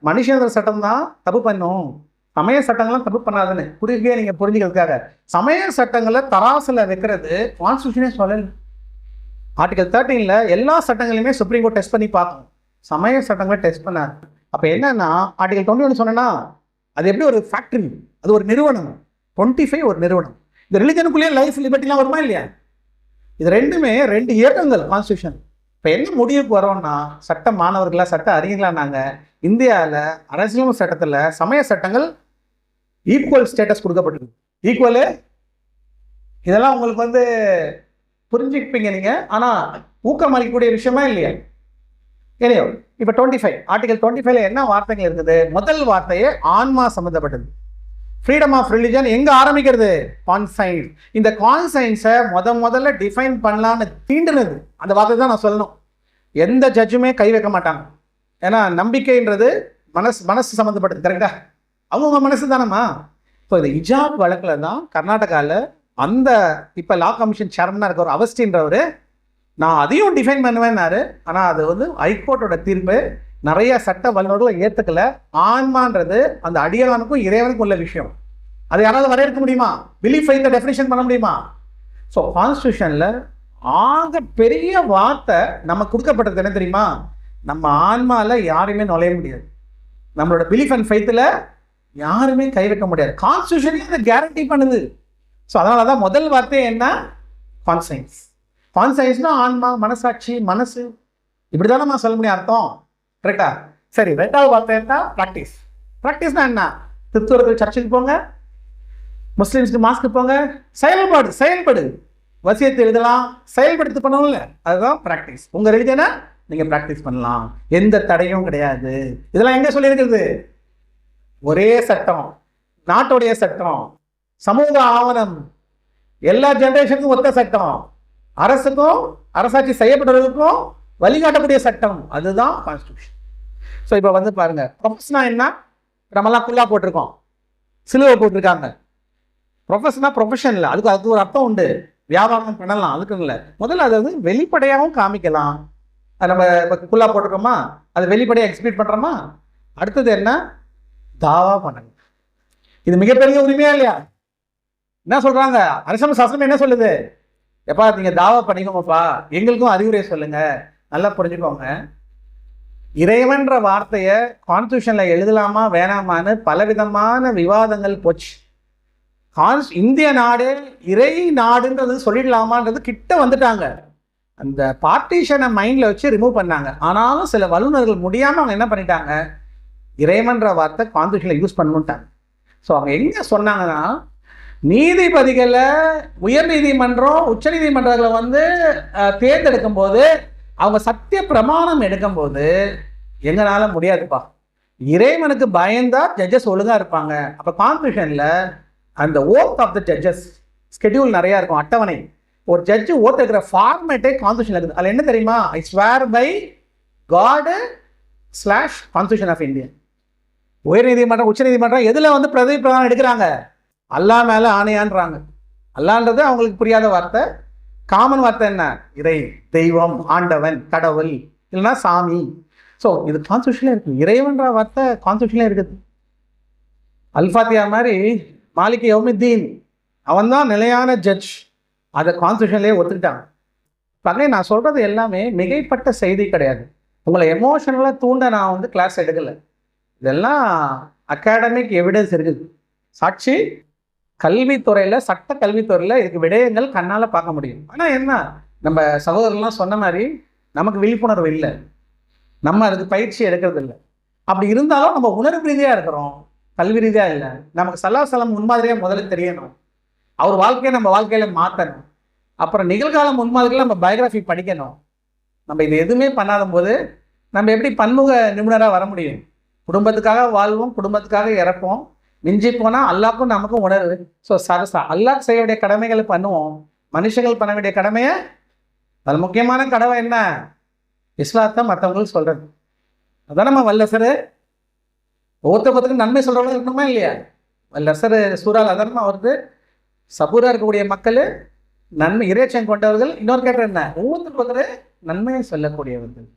மனுஷேந்திர சட்டம் தான் தப்பு பண்ணும், சமய சட்டங்கள்லாம் தப்பு பண்ணாதுன்னு குறுகிய நீங்கள் புரிஞ்சுக்கிறதுக்காக சமய சட்டங்களை தராசில் வைக்கிறது கான்ஸ்டியூஷனே சொல்லலை. ஆர்டிகல் 13ல் எல்லா சட்டங்களையுமே சுப்ரீம் கோர்ட் டெஸ்ட் பண்ணி பார்க்கணும், சமய சட்டங்களை டெஸ்ட் பண்ணாது. அப்போ என்னன்னா ஆர்டிகல் 21 சொன்னா அது எப்படி ஒரு ஃபேக்ட்ரி, அது ஒரு நிறுவனம். 25 ஒரு நிறுவனம். இந்த ரிலிஜனுக்குள்ளேயே லைஃப் லிபர்ட்டிலாம் வருமா இல்லையா? இது ரெண்டுமே 2 இயக்கங்கள் கான்ஸ்டியூஷன். இப்போ என்ன முடிவுக்கு வரோம்னா, சட்ட மாணவர்களா சட்ட அறிஞர்களா நாங்கள் இந்தியாவில் அரசியலமைப்பு சட்டத்தில் சமய சட்டங்கள் ஈக்குவல் ஸ்டேட்டஸ் கொடுக்கப்பட்டிருக்கு. ஈக்குவலு இதெல்லாம் உங்களுக்கு புரிஞ்சுப்பீங்க நீங்கள். ஆனால் ஊக்கம் அளிக்கக்கூடிய விஷயமா இல்லையா? ஏனையோ இப்போ 25 ஆர்டிகல் 25ல என்ன வார்த்தைகள் இருக்குது? முதல் வார்த்தையே ஆன்மா சம்மந்தப்பட்டது. ஃப்ரீடம் ஆஃப் ரிலிஜன் எங்கே ஆரம்பிக்கிறது? கான்சைன்ஸ். இந்த கான்சைன்ஸை முதல்ல டிஃபைன் பண்ணலான்னு தீண்டுனது அந்த வார்த்தை தான் நான் சொல்லணும். எந்த ஜட்ஜுமே கை வைக்க மாட்டாங்க. ஏன்னா நம்பிக்கைன்றது மனசு சம்மந்தப்பட்டது. கரெக்டாக அவங்க மனசு தானம்மா. ஸோ இந்த இஜாப் வழக்கில் தான் கர்நாடகாவில் அந்த இப்போ லா கமிஷன் சேர்மனாக இருக்க ஒரு அவஸ்டின்றவர் நான் அதையும் டிஃபைன் பண்ணுவேன்னாரு. ஆனால் அது ஹைகோர்ட்டோட தீர்ப்பு நிறைய சட்ட வல்லுநர்களை ஏற்றுக்கல. ஆன்மான்றது அந்த அடியானுக்கும் இறைவனுக்கும் உள்ள விஷயம். அதை யாராவது வரையறுக்க முடியுமா? பிலீஃப் ஃபெய்த்தை டெஃபினிஷன் பண்ண முடியுமா? ஸோ கான்ஸ்டியூஷனில் ஆக பெரிய வார்த்தை நமக்கு கொடுக்கப்பட்டது என்ன தெரியுமா? நம்ம ஆன்மாவில் யாருமே நுழைய முடியாது, நம்மளோட பிலீஃப் அண்ட் ஃபெய்த்தில் யாருமே கை வைக்க முடியாது. கான்ஸ்டியூஷனே அதை கேரண்டி பண்ணுது. ஸோ அதனால தான் முதல் வார்த்தை என்ன? கான்சைன்ஸ். கான்சைன்ஸ்னா ஆன்மா, மனசாட்சி, மனசு, இப்படி தானே நான் சொல்ல முடியும் அர்த்தம். கரெக்டா? சரி, 2வது வார்த்தை என்ன? ப்ராக்டிஸ். ப்ராக்டிஸ்னா என்ன? கிறிஸ்துவர்கள் சர்ச்சுக்கு போங்க, முஸ்லீம்ஸ்க்கு மாஸ்க்கு போங்க, செயல்படு. வசியத்தை எழுதலாம், செயல்படுத்தி பண்ணணும்ல, அதுதான் ப்ராக்டிஸ். உங்கள் ரிலிஜனை நீங்கள் ப்ராக்டிஸ் பண்ணலாம், எந்த தடையும் கிடையாது. இதெல்லாம் எங்கே சொல்லியிருக்கிறது? ஒரே சட்டம், நாட்டுடைய சட்டம், சமூக ஆவணம், எல்லா ஜெனரேஷனுக்கும் ஒத்த சட்டம், அரசுக்கும் அரசாட்சி செய்யப்படுறதுக்கும் வழிகாட்டக்கூடிய சட்டம், அதுதான் கான்ஸ்டியூஷன். ஸோ இப்போ பாருங்க, ப்ரொஃபஷனா என்ன? நம்மலாம் குல்லா போட்டிருக்கோம், சிலுவை போட்டிருக்காங்க. ப்ரொஃபஷனா ப்ரொஃபஷன் இல்லை, அதுக்கு ஒரு அர்த்தம் உண்டு. வியாபாரம் பண்ணலாம், அதுக்கு இல்லை. முதல்ல அது வெளிப்படையாகவும் காமிக்கலாம். நம்ம இப்போ குல்லா போட்டிருக்கோமா, அது வெளிப்படையாக எக்ஸ்பிளைன் பண்ணுறோமா? அடுத்தது என்ன? தாவா பண்ணணும். இது மிகப்பெரிய உரிமையா இல்லையா? என்ன சொல்றாங்க? அரசியல் சாஸ்திரம் என்ன சொல்லுது? எப்பா நீங்கள் தாவா பண்ணிக்கோங்கப்பா, எங்களுக்கும் அறிவுரை சொல்லுங்க. நல்லா புரிஞ்சுக்கோங்க. இறைவன்ற வார்த்தையை கான்ஸ்டியூஷனில் எழுதலாமா வேணாமான்னு பலவிதமான விவாதங்கள் போச்சு. இந்திய நாடு இறை நாடுன்றது சொல்லிடலாமான்றது கிட்ட வந்துட்டாங்க. அந்த பார்ட்டிஷனை மைண்டில் வச்சு ரிமூவ் பண்ணாங்க. ஆனாலும் சில வல்லுநர்கள் முடியாமல் அவங்க என்ன பண்ணிட்டாங்க, இறைவன்ற வார்த்தை கான்ஸ்டியூஷனில் யூஸ் பண்ணணுன்ட்டாங்க. ஸோ அவங்க எங்கே சொன்னாங்கன்னா, நீதிபதிகளை உயர் நீதிமன்றம் உச்ச நீதிமன்றங்களை வந்து தேர்ந்தெடுக்கும் போது அவங்க சத்திய பிரமாணம் எடுக்கும்போது எங்களால முடியாதுப்பா, இறைவனுக்கு பயந்தா ஜட்ஜஸ் ஒழுங்காக இருப்பாங்க. அப்போ கான்ஸ்டியூஷனில் அந்த oath of the judges schedule நிறையா இருக்கும், அட்டவணை. ஒரு ஜட்ஜு ஓத் இருக்கிற ஃபார்மேட்டே கான்ஸ்டியூஷன் இருக்குது. அதில் என்ன தெரியுமா, ஐ ஸ்வேர் பை காடு ஸ்லாஷ் கான்ஸ்டியூஷன் ஆஃப் இந்தியா. உயர் நீதிமன்றம் உச்ச நீதிமன்றம் எதில் வந்து பிரதி பிரதானம் எடுக்கிறாங்க, அல்லா மேலே ஆணையான்றாங்க. அல்லான்றது அவங்களுக்கு புரியாத வார்த்தை. காமன் வார்த்தை என்ன, இறை, தெய்வம், ஆண்டவன், கடவுள், இல்லைன்னா சாமி. ஸோ இது கான்ஸ்டியூஷன்லேயே இருக்குது. இறைவன்ற வார்த்தை கான்ஸ்டியூஷன்லேயே இருக்குது. அல்ஃபாத்தியா மாதிரி மாலிக் யௌமித்தீன் அவன் தான் நிலையான ஜட்ஜ், அதை கான்ஸ்டியூஷன்லேயே ஒத்துக்கிட்டாங்க. பகை நான் சொல்கிறது எல்லாமே மிகைப்பட்ட செய்தி கிடையாது. உங்களை எமோஷனலாக தூண்ட நான் வந்து கிளாஸ் எடுக்கலை. இதெல்லாம் அகாடமிக் எவிடன்ஸ் இருக்குது. சாட்சி கல்வித்துறையில், சட்ட கல்வித்துறையில் இதுக்கு விடயங்கள் கண்ணால் பார்க்க முடியும். ஆனால் என்ன, நம்ம சகோதரர்லாம் சொன்ன மாதிரி நமக்கு விழிப்புணர்வு இல்லை, நம்ம அதுக்கு பயிற்சி எடுக்கிறது இல்லை. அப்படி இருந்தாலும் நம்ம உணர்வு ரீதியாக இருக்கிறோம், கல்வி ரீதியாக இல்லை. நமக்கு சல்லாசலம் முன்மாதிரியாக முதல்ல தெரியணும், அவர் வாழ்க்கையை நம்ம வாழ்க்கையில் மாற்றணும். அப்புறம் நிகழ்கால முன்மாதிரிகள் நம்ம பயோகிராஃபி படிக்கணும். நம்ம இது எதுவுமே பண்ணாத போது நம்ம எப்படி பன்முக நிபுணராக வர முடியும்? குடும்பத்துக்காக வாழ்வோம், குடும்பத்துக்காக இறப்போம், மிஞ்சி போனால் அல்லாக்கும் நமக்கும் உணர்வு. ஸோ அல்லாஹ் செய்ய வேண்டிய கடமைகளை பண்ணுவோம், மனுஷங்கள் பண்ண வேண்டிய கடமையை, அது முக்கியமான கடமை என்ன, இஸ்லாத்தை மற்றவங்களுக்கு சொல்கிறது. அதான் நம்ம வல்லசரு ஒவ்வொருத்தருக்கு நன்மை சொல்கிறவங்க இருக்கணுமா இல்லையா? வல்லசரு சூறால் அதர்மா வருது, சபூராக இருக்கக்கூடிய மக்கள் நன்மை இறைச்சம் கொண்டவர்கள். இன்னொரு கேட்டர் என்ன, ஒவ்வொருத்தருக்கு நன்மையை சொல்லக்கூடியவர்கள்.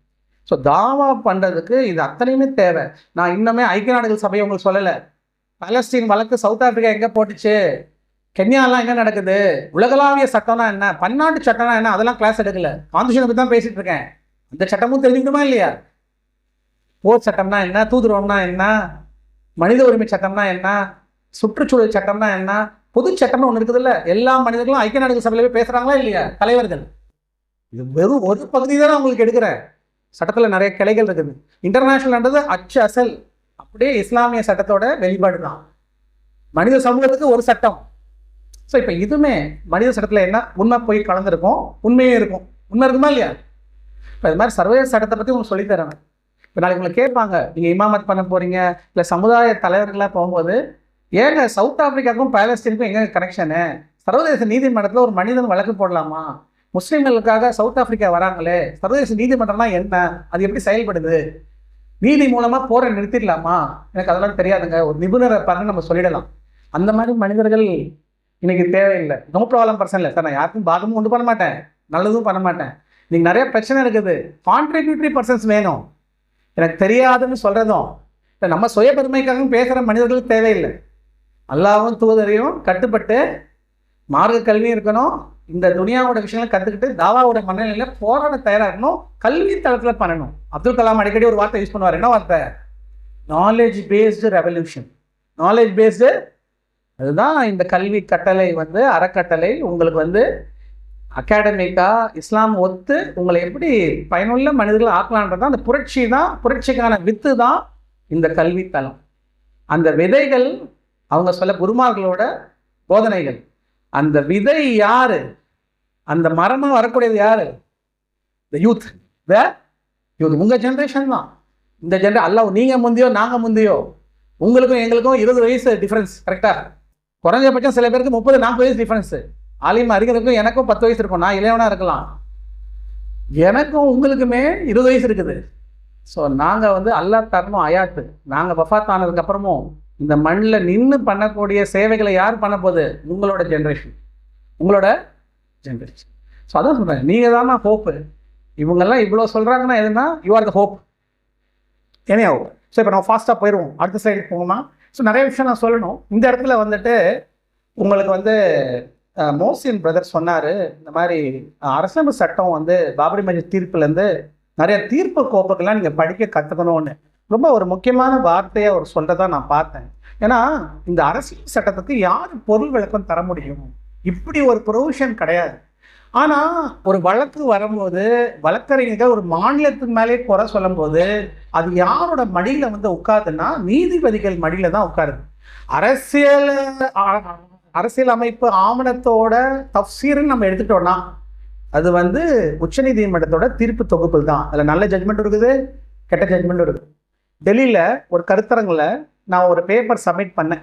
ஸோ தாவா பண்ணுறதுக்கு இது அத்தனையுமே தேவை. நான் இன்னுமே ஐக்கிய நாடுகள் சபையை உங்களுக்கு சொல்லலை. பாலஸ்தீன் வழக்கு சவுத் ஆப்பிரிக்கா எங்கே போட்டுச்சு, கென்யாலாம் எங்கே நடக்குது, உலகளாவிய சட்டம்னா என்ன, பன்னாட்டு சட்டம்னா என்ன, அதெல்லாம் கிளாஸ் எடுக்கல. கான்ஸ்டியூஷனை பற்றி தான் பேசிகிட்டு இருக்கேன். அந்த சட்டமும் தெரிஞ்சுக்கணுமா இல்லையா? போர் சட்டம்னா என்ன, தூதுறோம்னா என்ன, மனித உரிமை சட்டம்னா என்ன, சுற்றுச்சூழல் சட்டம்னா என்ன, பொது சட்டம்னு ஒன்று இருக்குது இல்லை. எல்லா மனிதர்களும் ஐக்கிய நாடுகள் சபையில போய் பேசுகிறாங்களா இல்லையா தலைவர்கள்? இது வெறும் ஒரு பகுதி தானே உங்களுக்கு எடுக்கிறேன். சட்டத்தில் நிறைய கிளைகள் இருக்குது. இன்டர்நேஷனல்ன்றது அச்சு அசல் அப்படியே இஸ்லாமிய சட்டத்தோட வெளிப்பாடு தான். மனித சமூகத்துக்கு ஒரு சட்டம். ஸோ இப்போ இதுவுமே மனித சட்டத்தில் என்ன உண்மை போய் கலந்துருக்கும், உண்மையே இருக்கும். உண்மை இருக்குமா இல்லையா? இப்போ இது மாதிரி சர்வதேச சட்டத்தை பற்றி உங்களுக்கு சொல்லித்தரேன். இப்போ நாளைக்கு உங்களை கேட்பாங்க, நீங்கள் இமாமத் பண்ண போகிறீங்க இல்லை சமுதாய தலைவர்களாக போகும்போது, ஏங்க சவுத் ஆப்பிரிக்காவுக்கும் பாலஸ்தீனுக்கும் எங்கே கனெக்ஷனு, சர்வதேச நீதிமன்றத்தில் ஒரு மனிதன் வழக்கு போடலாமா, முஸ்லீம்களுக்காக சவுத் ஆப்பிரிக்கா வராங்களே, சர்வதேச நீதிமன்றம்னா என்ன, அது எப்படி செயல்படுது, நீதி மூலமாக போரை நிறுத்திடலாமா, எனக்கு அதெல்லாம் தெரியாதுங்க, ஒரு நிபுணரை பாருங்க நம்ம சொல்லிடலாம். அந்த மாதிரி மனிதர்கள் இன்னைக்கு தேவையில்லை. நோ ப்ராப்ளம் பர்சன் இல்லை சார், நான் யாருக்கும் பாதமும் ஒன்று பண்ண மாட்டேன், நல்லதும் பண்ண மாட்டேன். இன்னைக்கு நிறைய பிரச்சனை இருக்குது. கான்ட்ரிபியூட்டரி பர்சன்ஸ் வேணும். எனக்கு தெரியாதுன்னு சொல்கிறதும் இல்லை, நம்ம சுய பெருமைக்காகவும் பேசுகிற மனிதர்கள் தேவையில்லை. அல்லாவும் தூதரையும் கட்டுப்பட்டு மார்க்க கல்வியும் இருக்கணும், இந்த துனியாவோட விஷயங்களை கற்றுக்கிட்டு தாவாவோட மனநிலையில் போராட தயாராக இருக்கணும், கல்வி தளத்தில் பண்ணணும். அப்துல் கலாம் அடிக்கடி ஒரு வார்த்தை யூஸ் பண்ணுவார். என்ன வார்த்தை? Knowledge based revolution. Knowledge based, அதுதான் இந்த கல்வி கட்டளை வந்து அறக்கட்டளை உங்களுக்கு வந்து அகாடமிக்காக இஸ்லாம் ஒத்து உங்களை எப்படி பயனுள்ள மனிதர்கள் ஆக்கலான்றது அந்த புரட்சி தான், புரட்சிக்கான வித்து தான் இந்த கல்வி தளம். அந்த விதைகள் அவங்க சொல்ல குருமார்களோட போதனைகள். அந்த விதை யாரு, அந்த மரமாக வரக்கூடியது யாரு? இந்த யூத். உங்கள் ஜென்ரேஷன் தான். இந்த அல்லாஹ் நீங்கள் முந்தியோ நாங்கள் முந்தியோ, உங்களுக்கும் எங்களுக்கும் 20 வயசு டிஃப்ரென்ஸ். கரெக்டாக? குறைஞ்சபட்சம் சில பேருக்கு 30-40 வயசு டிஃப்ரென்ஸு. ஆலிம் அறிஞருக்கும் எனக்கும் 10 வயசு இருக்கும். நான் இளையவனாக இருக்கலாம், எனக்கும் உங்களுக்குமே 20 வயசு இருக்குது. ஸோ நாங்கள் வந்து அல்லாஹ் தரணும் அயாத்து. நாங்கள் வஃபாத் ஆனதுக்கப்புறமும் இந்த மண்ணில் நின்று பண்ணக்கூடிய சேவைகளை யார் பண்ண போகுது? உங்களோட ஜென்ரேஷன், உங்களோட ஜென்ரேஷன். ஸோ அதான் சொல்கிறேன், நீங்கள் தான் ஹோப்பு. இவங்கெல்லாம் இவ்வளோ சொல்கிறாங்கன்னா எதுனா யூ ஆர் த ஹோப். ஏனே ஆகும். ஸோ இப்போ நம்ம ஃபாஸ்ட்டாக போயிடுவோம், அடுத்த சைடுக்கு போகணும்னா. ஸோ நிறைய விஷயம் நான் சொல்லணும். இந்த இடத்துல வந்துட்டு உங்களுக்கு வந்து மோசின் பிரதர் சொன்னார், இந்த மாதிரி அரசியலமைப்பு சட்டம் வந்து பாபரி மஸ்ஜித் தீர்ப்புலேருந்து நிறைய தீர்ப்பு கோப்புக்கெல்லாம் நீங்கள் படிக்க கற்றுக்கணும்னு ரொம்ப ஒரு முக்கியமான வார்த்தையை அவர் சொல்கிறதா நான் பார்த்தேன். ஏன்னா இந்த அரசியல் சட்டத்துக்கு யார் பொருள் விளக்கம் தர முடியும்? இப்படி ஒரு ப்ரொவிஷன் கிடையாது. ஆனால் ஒரு வழக்கு வரும்போது வழக்கறிஞர்கள் ஒரு மாநிலத்துக்கு மேலே குறை சொல்லும் போது அது யாரோட மடியில் வந்து உட்காருதுன்னா நீதிபதிகள் மடியில் தான் உட்காருது. அரசியல் அமைப்பு ஆவணத்தோட தஃசீர்னு நம்ம எடுத்துட்டோம்னா அது வந்து உச்சநீதிமன்றத்தோட தீர்ப்பு தொகுப்பு தான். அதில் நல்ல ஜட்மெண்ட் இருக்குது, கெட்ட ஜட்மெண்ட் இருக்குது. டெல்லியில் ஒரு கருத்தரங்கில் நான் ஒரு பேப்பர் சப்மிட் பண்ணேன்.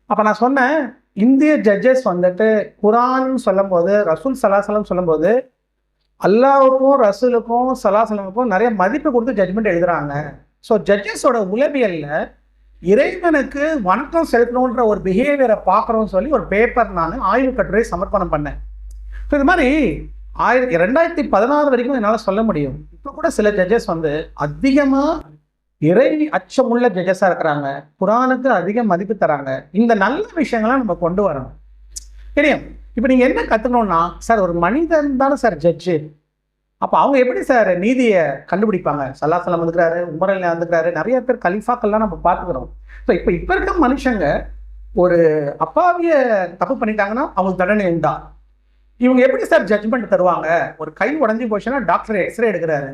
அப்போ நான் சொன்னேன், இந்திய ஜட்ஜஸ் வந்துட்டு குரான் சொல்லும் போது, ரசூல் சலாசலம் சொல்லும்போது அல்லாவுக்கும் ரசூலுக்கும் சலாசலமுக்கும் நிறைய மதிப்பு கொடுத்து ஜட்மெண்ட் எழுதுறாங்க. ஸோ ஜட்ஜஸோட உளவியலில் இறைவனுக்கு வணக்கம் செலுத்தணுன்ற ஒரு பிஹேவியரை பார்க்குறோன்னு சொல்லி ஒரு பேப்பர் நான் ஆய்வு கட்டுரை சமர்ப்பணம் பண்ணேன். ஸோ இது மாதிரி 2016 வரைக்கும் என்னால் சொல்ல முடியும். இப்போ கூட சில ஜட்ஜஸ் வந்து அதிகமாக இறை அச்சமுள்ள ஜட்ஜஸாக இருக்கிறாங்க, குரானுக்கு அதிக மதிப்பு தராங்க. இந்த நல்ல விஷயங்கள்லாம் நம்ம கொண்டு வரணும். தெரியும். இப்போ நீங்கள் என்ன கற்றுக்கணும்னா, சார் ஒரு மனிதன் தானே சார் ஜட்ஜு, அப்போ அவங்க எப்படி சார் நீதியை கண்டுபிடிப்பாங்க? சல்லாசலம் வந்துக்கிறாரு, உமரல்ல வந்துக்கிறாரு, நிறைய பேர் கலிஃபாக்கள்லாம் நம்ம பார்த்துக்கிறோம். ஸோ இப்போ இருக்க மனுஷங்க ஒரு அப்பாவிய தப்பு பண்ணிட்டாங்கன்னா அவங்களுக்கு தண்டனை உண்டா? இவங்க எப்படி சார் ஜட்ஜ்மெண்ட் தருவாங்க? ஒரு கை உடஞ்சி போச்சுன்னா டாக்டர் எக்ஸ்ரே எடுக்கிறாரு,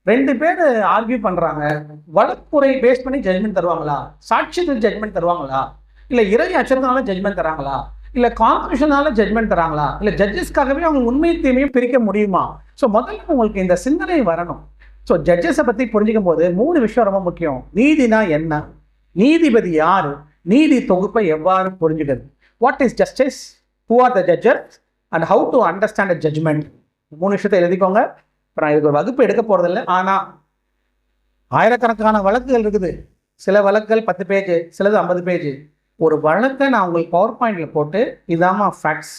2 பேர் ஆர்கியூ பண்ணுறாங்க, வழக்குறை பேஸ் பண்ணி ஜட்ஜ்மெண்ட் தருவாங்களா? சாட்சியத்தில் ஜட்ஜ்மெண்ட் தருவாங்களா? இல்லை இறை அச்சத்தினால ஜட்ஜ்மெண்ட் தராங்களா? இல்லை கான்ஸ்டியூஷனால ஜட்ஜ்மெண்ட் தராங்களா? இல்லை ஜட்ஜஸ்க்காகவே அவங்க உண்மை தீமையும் பிரிக்க முடியுமா? ஸோ முதல்ல உங்களுக்கு இந்த சிந்தனை வரணும். ஸோ ஜட்ஜஸை பற்றி புரிஞ்சிக்கும் போது 3 விஷயம் ரொம்ப முக்கியம். நீதினா என்ன, நீதிபதி யார், நீதி தொகுப்பை எவ்வாறு புரிஞ்சுக்கிறது, what is justice, who are the judges and how to understand a judgement. 3 விஷயத்தை எழுதிக்கோங்க. இப்போ நான் இதுக்கு ஒரு வகுப்பு எடுக்க போகிறதில்ல. ஆனால் ஆயிரக்கணக்கான வழக்குகள் இருக்குது. சில வழக்குகள் 10 பேஜ், சிலது 50 பேஜ். ஒரு வழக்கை நான் உங்களுக்கு பவர் பாயிண்டில் போட்டு இதாம்மா ஃபேக்ட்ஸ்,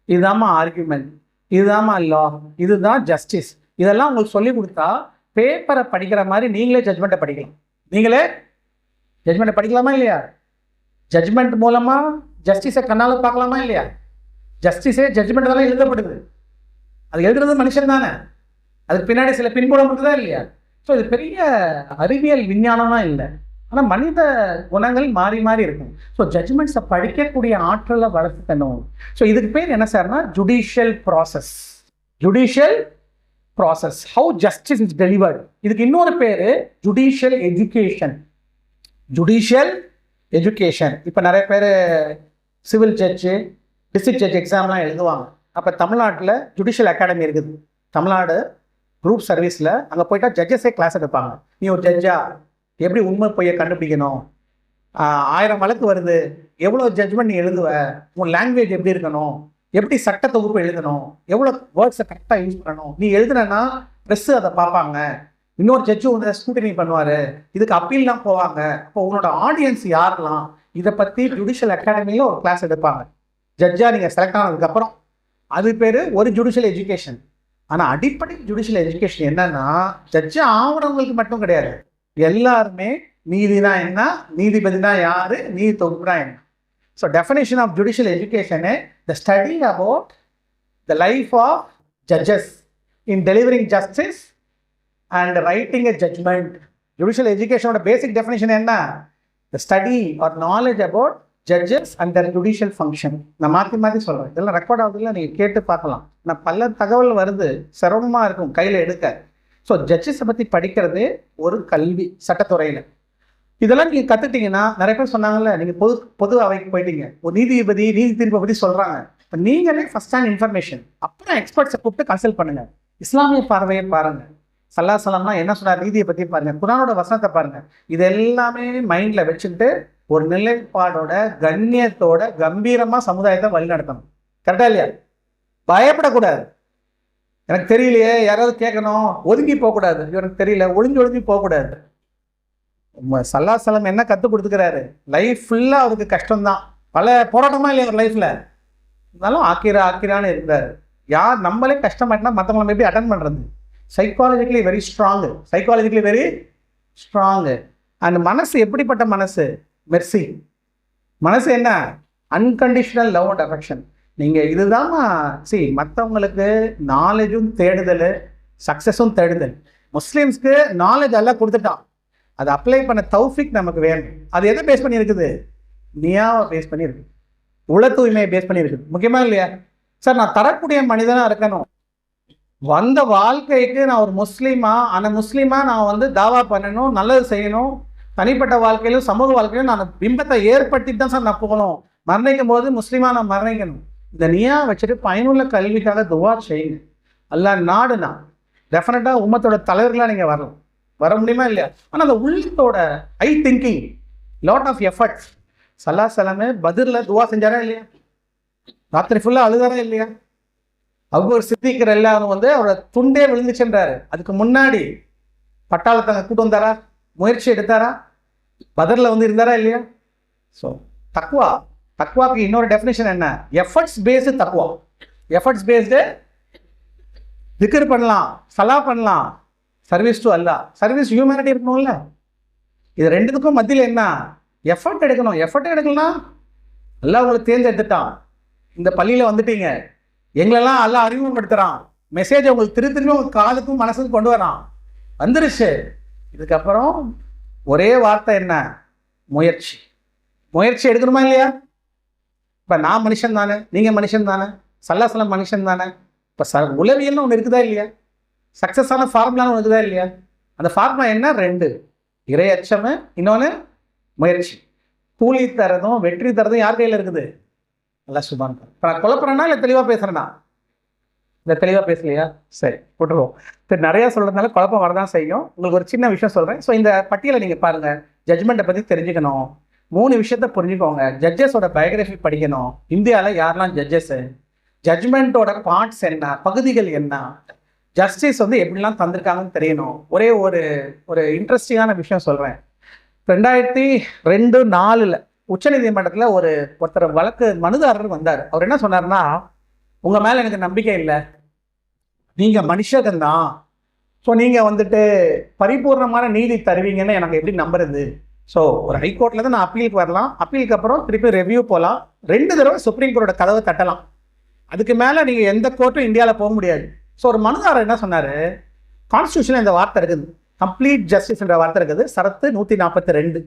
இதாம்மா ஆர்கியூமெண்ட், இதுதாம்மா லா, இதுதான் ஜஸ்டிஸ், இதெல்லாம் உங்களுக்கு சொல்லி கொடுத்தா பேப்பரை படிக்கிற மாதிரி நீங்களே ஜட்ஜ்மெண்ட்டை படிக்கலாம். நீங்களே ஜட்ஜ்மெண்ட்டை படிக்கலாமா இல்லையா? ஜட்ஜ்மெண்ட் மூலமாக ஜஸ்டிஸை கண்ணால் பார்க்கலாமா இல்லையா? ஜஸ்டிஸே ஜட்ஜ்மெண்ட் தானே எழுதப்படுது. அது எழுதுறது மனுஷன் தானே, அதுக்கு பின்னாடி சில பின்புலம் இருக்குதா இல்லையா? ஸோ இது பெரிய அறிவியல் விஞ்ஞானம்லாம் இல்லை, ஆனால் மனித குணங்கள் மாறி மாறி இருக்கும். ஸோ ஜட்ஜ்மெண்ட்ஸை படிக்கக்கூடிய ஆற்றலை வளர்த்துக்கணும். ஸோ இதுக்கு பேர் என்ன சார்னா judicial process. Judicial process, how justice is delivered. இதுக்கு இன்னொரு பேர் ஜுடிஷியல் எஜுகேஷன். Judicial education. இப்போ நிறைய பேர் சிவில் ஜட்ஜு, டிஸ்ட்ரிக்ட் ஜட்ஜ் எக்ஸாம்லாம் எழுதுவாங்க. அப்போ தமிழ்நாட்டில் ஜுடிஷியல் அகாடமி இருக்குது. தமிழ்நாடு குரூப் சர்வீஸில் அங்கே போயிட்டா ஜட்ஜஸே கிளாஸ் எடுப்பாங்க. நீ ஒரு ஜட்ஜா, எப்படி உண்மை பொய்யை கண்டுபிடிக்கணும், 1000 வழக்கு வருது, எவ்வளோ ஜட்ஜ்மெண்ட் நீ எழுதுவ, உன் லாங்குவேஜ் எப்படி இருக்கணும், எப்படி சட்ட தொகுப்பு எழுதணும், எவ்வளோ வேர்ட்ஸை கரெக்டாக யூஸ் பண்ணணும், நீ எழுதுனா ப்ரெஸ்ஸு அதை பார்ப்பாங்க, இன்னொரு ஜட்ஜு வந்து ஸ்கூட்டினி பண்ணுவார், இதுக்கு அப்பீல்லாம் போவாங்க. அப்போ உன்னோட ஆடியன்ஸ் யாரெல்லாம், இதை பற்றி ஜுடிஷியல் அகாடமியில் ஒரு கிளாஸ் எடுப்பாங்க. ஜட்ஜாக நீங்கள் செலக்ட் ஆனதுக்கப்புறம் அது பேர் ஒரு ஜுடிஷியல் எஜுகேஷன். ஆனால் அடிப்படை ஜுடிஷியல் எஜுகேஷன் என்னன்னா, ஜட்ஜு ஆவணங்களுக்கு மட்டும் கிடையாது, எல்லாருமே நீதினா என்ன, நீதிபதினா யாரு, நீதி தொகுப்புனா என்ன. So definition of judicial education the study about the life of judges in delivering justice and writing a judgment. Judicial எஜுகேஷனோட பேசிக் டெஃபினேஷன் என்ன? The study or knowledge about judges and their judicial function. நான் மாற்றி மாற்றி சொல்கிறேன், இதெல்லாம் record ஆகுதுல, நீங்கள் கேட்டு பார்க்கலாம். நான் பல தகவல் வருது, சிரமமாக இருக்கும் கையில் எடுக்க. ஸோ ஜட்ஜஸை பற்றி படிக்கிறது ஒரு கல்வி சட்டத்துறையில். இதெல்லாம் நீங்கள் கற்றுட்டிங்கன்னா, நிறைய பேர் சொன்னாங்கல்ல, நீங்கள் பொது அவைக்கு போயிட்டீங்க, ஒரு நீதிபதி நீதி தீர்ப்பை பற்றி சொல்கிறாங்க. இப்போ நீங்களே ஃபஸ்ட் ஹேண்ட் இன்ஃபர்மேஷன், அப்புறம் எக்ஸ்பர்ட்ஸை கூப்பிட்டு கன்சல்ட் பண்ணுங்கள். இஸ்லாமிய பார்வையை பாருங்கள், சல்லாசலம்னா என்ன சொன்னார், நீதியை பற்றி பாருங்கள், குரானோட வசனத்தை பாருங்கள். இது எல்லாமே மைண்டில் வச்சுக்கிட்டு ஒரு நிலைப்பாடோட கண்ணியத்தோட கம்பீரமாக சமுதாயத்தை வழிநடத்தணும். கரெக்டா இல்லையா? பயப்படக்கூடாது. எனக்கு தெரியலையே, யாராவது கேட்கணும், ஒதுங்கி போகக்கூடாது. எனக்கு தெரியல, ஒளிஞ்சு போகக்கூடாது. சல்லாசலம் என்ன கற்றுக் கொடுத்துக்கிறாரு? லைஃப் ஃபுல்லாக அவருக்கு கஷ்டம்தான், பல போராட்டமாக இல்லையா அவர் லைஃப்பில். இருந்தாலும் ஆக்கிரான்னு இருந்தார். யார் நம்மளே கஷ்டமாட்டினா மற்றவங்களை எப்படி அட்டன் பண்ணுறது? Psychologically very strong. அந்த மனசு எப்படிப்பட்ட மனசு? மெர்சி மனசு. என்ன? Unconditional love and affection. நீங்கள் இதுதான் மற்றவங்களுக்கு நாலேஜும் தேடுதல், சக்ஸஸும் தேடுதல். முஸ்லீம்ஸ்க்கு நாலேஜ் எல்லாம் கொடுத்துட்டான், அதை அப்ளை பண்ண தௌஃபிக் நமக்கு வேணும். அது எதை பேஸ் பண்ணி இருக்குது? நியாவை பேஸ் பண்ணி இருக்குது, உள தூய்மையை பேஸ் பண்ணி இருக்குது. முக்கியமாக இல்லையா? சார் நான் தரக்கூடிய மனிதனாக இருக்கணும், வந்த வாழ்க்கைக்கு நான் ஒரு முஸ்லீமா, அந்த முஸ்லீமா நான் வந்து தாவா பண்ணணும், நல்லது செய்யணும், தனிப்பட்ட வாழ்க்கையிலும் சமூக வாழ்க்கையிலும் நான் பிம்பத்தை ஏற்படுத்திட்டு தான் சார் நான் போகணும், மரணிக்கும் போது முஸ்லீமா நான் மரணிக்கணும். இந்த நீயா வச்சுட்டு பயனுள்ள கல்விக்காக துவா செய்யுங்க. அல்லாஹ் நாடுனா டெஃபினட்டாக உம்மத்தோட தலைவர்களாக நீங்கள் வரலாம், வர முடியுமா இல்லையா? ஆனால் அந்த உள்ளத்தோட திங்கிங், லாட் ஆஃப் எஃபர்ட்ஸ். சல்லா சலாமே பதிரில் துவா செஞ்சாரா இல்லையா? ராத்திரி ஃபுல்லாக அழுதாரா இல்லையா? அபூபக்கர் சித்திக் எல்லாரும் வந்து அவரோட துண்டே விழுந்துச்சுன்றாரு. அதுக்கு முன்னாடி பட்டாளத்தை கூட்டு வந்தாரா? முயற்சி எடுத்தாரா? பதரில் வந்து இருந்தாரா இல்லையா? ஸோ தக்வாக்கு இன்னொரு டெஃபினேஷன் என்ன? எஃபர்ட்ஸ் பேஸ்டு தக்வா. எஃபர்ட்ஸ் பேஸ்டு திக்ர் பண்ணலாம், சலா பண்ணலாம், service to Allah, service humanity இருக்கணும்ல. இது ரெண்டுத்துக்கும் மத்தியில் என்ன? எஃபர்ட் எடுக்கணும். எஃபர்ட் எடுக்கலாம், அல்லாஹ் உங்களுக்கு தேர்ந்தெடுத்துட்டான், இந்த பள்ளியில் வந்துட்டீங்க, எங்களெல்லாம் எல்லாம் அறிமுகப்படுத்துகிறான், மெசேஜை உங்களுக்கு திரும்ப உங்கள் காதுக்கும் மனசுக்கும் கொண்டு வரான், வந்துருச்சு. இதுக்கப்புறம் ஒரே வார்த்தை என்ன? முயற்சி. முயற்சி எடுக்கணுமா இல்லையா? இப்போ நான் மனுஷன் தானே, நீங்கள் மனுஷன் தானே, சல்லாசலம் மனுஷன் தானே. இப்போ உளவியல்னு ஒன்று இருக்குதா இல்லையா? சக்ஸஸான ஃபார்முலான்னு ஒன்று இருக்குதா இல்லையா? அந்த ஃபார்முலா என்ன? 2: இறை அச்சம், இன்னொன்று முயற்சி. கூலி தரதும் வெற்றி தரதும் யார் கையில் இருக்குது? அல்லாஹ் சுப்ஹானஹு வ தஆலா. இப்போ நான் குழப்பறேன்னா இல்லை தெளிவாக பேசுகிறேன்னா? இல்லை தெளிவாக பேசலையா? சரி, விட்டுருவோம். சரி, நிறையா சொல்கிறதுனால குழப்பம் வரதான் செய்யும். உங்களுக்கு ஒரு சின்ன விஷயம் சொல்கிறேன். ஸோ இந்த பட்டியலை நீங்கள் பாருங்கள். ஜட்ஜ்மெண்ட்டை பற்றி தெரிஞ்சுக்கணும். 3 விஷயத்த புரிஞ்சுக்கோங்க. ஜட்ஜஸோட பயோகிராஃபி படிக்கணும். இந்தியாவில் யாரெல்லாம் ஜட்ஜஸ்ஸு, ஜட்ஜ்மெண்ட்டோட பார்ட்ஸ் என்ன, பகுதிகள் என்ன, ஜஸ்டிஸ் வந்து எப்படிலாம் தந்திருக்காங்கன்னு தெரியணும். ஒரே ஒரு இன்ட்ரெஸ்டிங்கான விஷயம் சொல்கிறேன். 2002-04 உச்சநீதிமன்றத்தில் ஒருத்தர் வழக்கு மனுதாரர் வந்தார். அவர் என்ன சொன்னார்னா, உங்கள் மேலே எனக்கு நம்பிக்கை இல்லை, நீங்கள் மனுஷகன் தான், ஸோ நீங்கள் வந்துட்டு பரிபூர்ணமான நீதி தருவீங்கன்னு எனக்கு எப்படி நம்புறது? ஸோ ஒரு ஹைகோர்ட்டில் தான் நான் அப்பீலுக்கு வரலாம், அப்பீலுக்கு அப்புறம் திருப்பி ரெவ்யூ போகலாம், 2 தடவை சுப்ரீம் கோர்ட்டோட கதவை தட்டலாம், அதுக்கு மேலே நீங்கள் எந்த கோர்ட்டும் இந்தியாவில் போக முடியாது. ஸோ ஒரு மனுதாரர் என்ன சொன்னார், கான்ஸ்டியூஷனில் இந்த வார்த்தை இருக்குது, கம்ப்ளீட் ஜஸ்டிஸ் என்ற வார்த்தை இருக்குது, சரத்து 142.